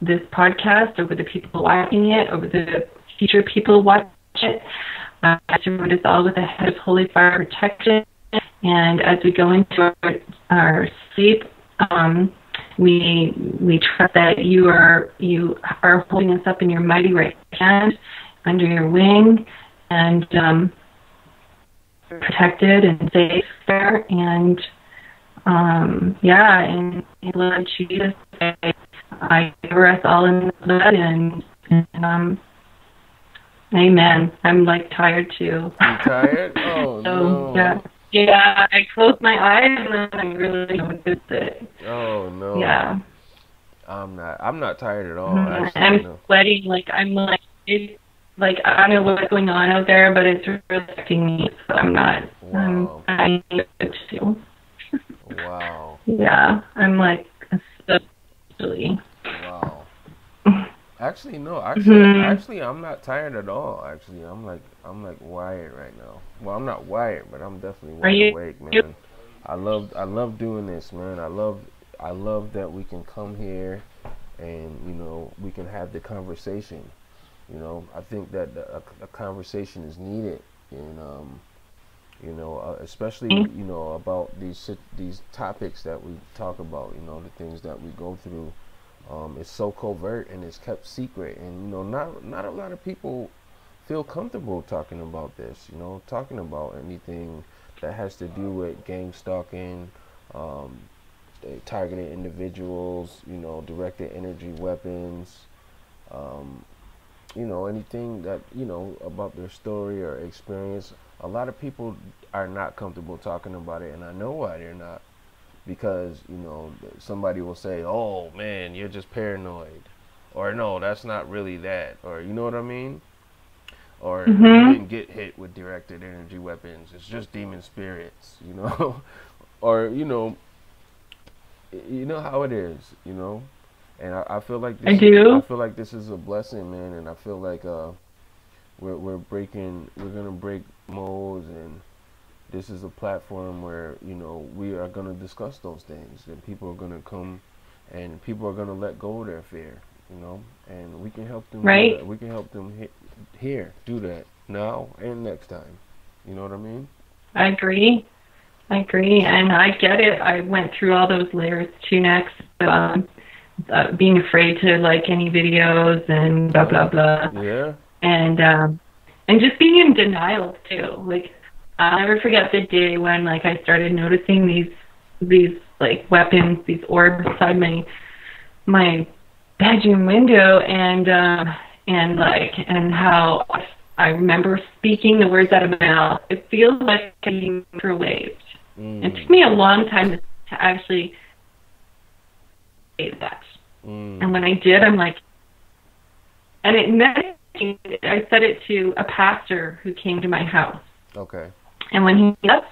this podcast, over the people watching it, over the future people watching it. I surround us all with a head of holy fire protection, and as we go into our sleep, we trust that you are holding us up in your mighty right hand, under your wing, and protected and safe there. And in the blood of Jesus, I cover us all in the blood, and amen. I'm like tired too. You tired? Oh, so, no. Yeah, I close my eyes and then I really don't get it. Oh no. Yeah. I'm not tired at all. Actually, I'm sweating, I don't know what's going on out there, but it's really affecting me, so I'm not. Wow. I need it too. Wow. Yeah, I'm like, especially. Wow. Actually, no. Actually, I'm not tired at all. Actually, I'm like wired right now. Well, I'm not wired, but I'm definitely wide awake, man. I love doing this, man. I love that we can come here, and we can have the conversation. I think that a conversation is needed, and especially about these topics that we talk about. The things that we go through. It's so covert and it's kept secret, and not a lot of people feel comfortable talking about this, talking about anything that has to do with gang stalking, um, targeted individuals, directed energy weapons, um, anything that, about their story or experience. A lot of people are not comfortable talking about it, and I know why they're not. Because, somebody will say, oh, man, you're just paranoid. Or, no, that's not really that. Or, you know what I mean? Or, you didn't get hit with directed energy weapons. It's just demon spirits, Or, you know how it is, And I feel like this. I do. I feel like this is a blessing, man, and I feel like we're gonna break molds, and this is a platform where we are gonna discuss those things, and people are gonna come, and people are gonna let go of their fear, and we can help them. Right. Do that. We can help them do that now and next time. You know what I mean? I agree, and I get it. I went through all those layers too. Next, being afraid to like any videos and blah blah blah. Yeah. And just being in denial too. Like I'll never forget the day when like I started noticing these like weapons, these orbs beside my bedroom window, and how I remember speaking the words out of my mouth. It feels like being microwaved. It took me a long time to actually say that. And when I did, I'm like, and it meant, I said it to a pastor who came to my house. Okay. And when he left,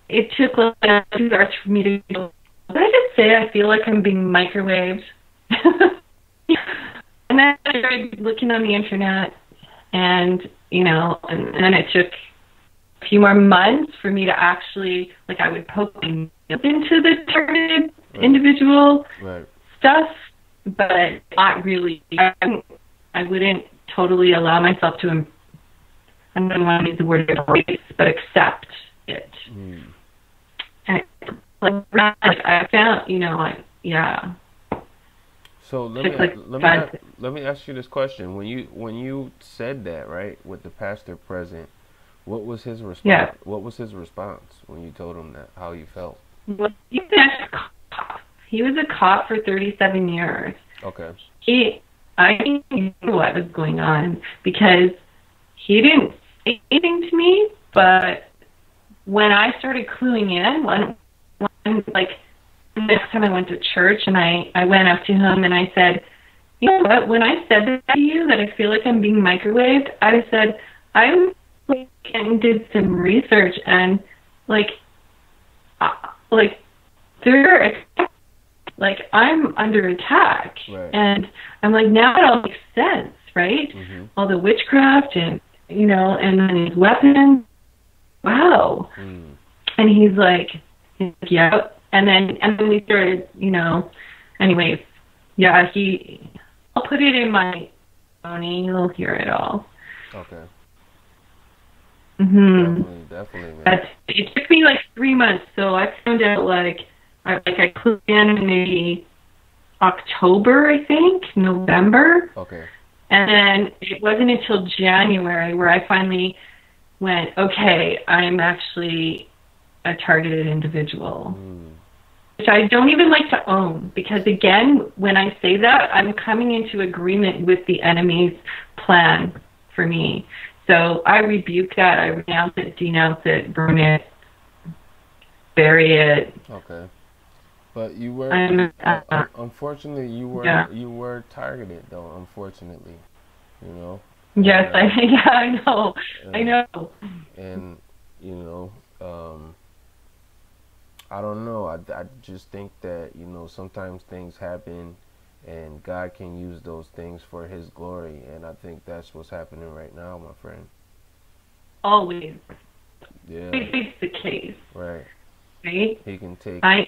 it took like 2 hours for me to go, did I just say I feel like I'm being microwaved? And then I started looking on the internet, and and then it took a few more months for me to actually, like, I would poke into the targeted individual stuff, but not really. I wouldn't totally allow myself to, I don't want to use the word embrace, but accept it. And like I found, yeah. So let me ask you this question: When you said that, right, with the pastor present, what was his response? Yeah. What was his response when you told him that? How you felt? Well, he was a cop for 37 years. Okay. I didn't know what was going on because he didn't say anything to me. But when I started cluing in, when like the next time I went to church, and I went up to him and I said, you know what? When I said that to you, that I feel like I'm being microwaved, I said I went and did some research, and they're like I'm under attack, right. And I'm like, now it all makes sense, right? All the witchcraft and and then these weapons. Wow. And he's like, yeah. And then we started, anyways, yeah, I'll put it in my phone, you'll hear it all. Okay. Definitely, man. It took me like 3 months, so I found out I clued in maybe October, I think, November. Okay. And then it wasn't until January where I finally went, okay, I'm actually a targeted individual. Which I don't even like to own, because again, when I say that, I'm coming into agreement with the enemy's plan for me. So I rebuke that. I renounce it, denounce it, burn it, bury it. Okay. But you were, unfortunately, you were targeted, though. Unfortunately, Yes, I know. I know. And I don't know. I just think that sometimes things happen, and God can use those things for His glory, and I think that's what's happening right now, my friend. Always. Yeah. It's the case. Right. Right. He can take. I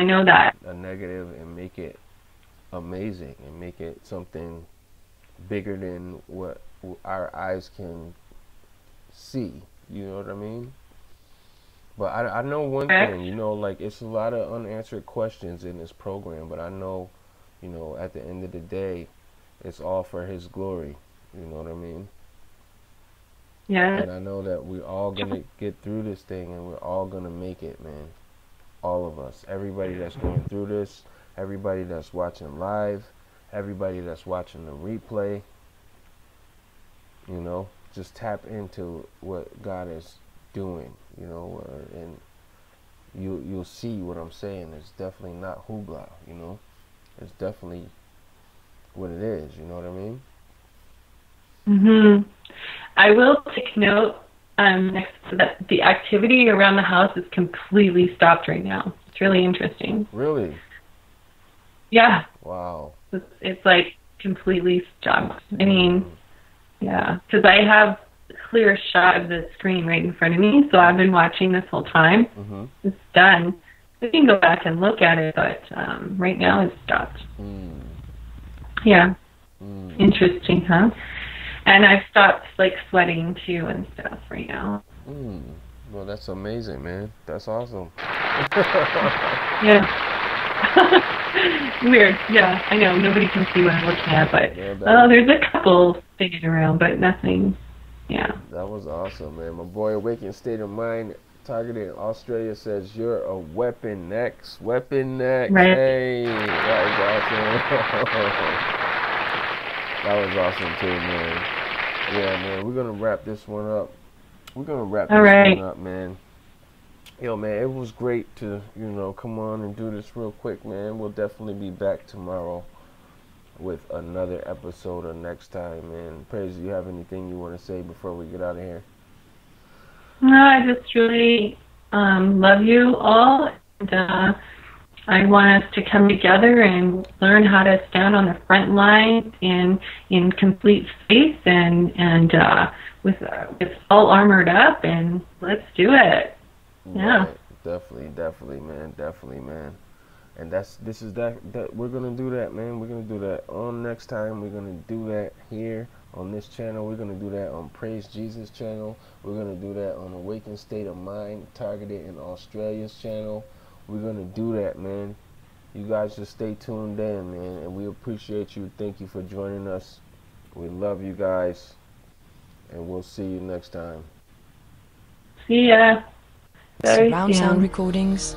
know that. A negative and make it amazing, and make it something bigger than what our eyes can see. You know what I mean? But I know one thing, it's a lot of unanswered questions in this program, but I know, at the end of the day, it's all for His glory. You know what I mean? Yeah. And I know that we're all going to get through this thing, and we're all going to make it, man. All of us. Everybody that's going through this, everybody that's watching live, everybody that's watching the replay, you know, just tap into what God is doing, you know, and you'll see what I'm saying. It's definitely not hoopla, you know. It's definitely what it is, you know what I mean? I will take note that the activity around the house is completely stopped right now. It's really interesting. Really? Yeah. Wow. It's like completely stopped. I mean, yeah, because I have a clear shot of the screen right in front of me, so I've been watching this whole time. It's done. We can go back and look at it, but right now it's stopped. Yeah. Interesting, huh? And I've stopped like sweating too and stuff right now. Well, that's amazing, man. That's awesome. Yeah. Weird. Yeah, I know. Nobody can see what I'm looking at, but there's a couple faded around, but nothing. Yeah. That was awesome, man. My boy, Awakened State of Mind, targeted in Australia, says you're a weapon next. Weapon next. Right. Hey, that was awesome. That was awesome too, man. Yeah, man. We're gonna wrap this one up. One up, man. Yo, man, it was great to, you know, come on and do this real quick, man. We'll definitely be back tomorrow with another episode of Next Time, man. Praise, do you have anything you want to say before we get out of here? No, I just really love you all, and I want us to come together and learn how to stand on the front line in complete faith and with all armored up, and let's do it. Yeah. Right. Definitely, man. And that we're gonna do that, man. We're gonna do that on Next Time. We're gonna do that here on this channel. We're gonna do that on Praise Jesus channel. We're gonna do that on Awakened State of Mind, targeted in Australia's channel. We're gonna do that, man. You guys just stay tuned in, man, and we appreciate you. Thank you for joining us. We love you guys, and we'll see you next time. See ya. Surround sound recordings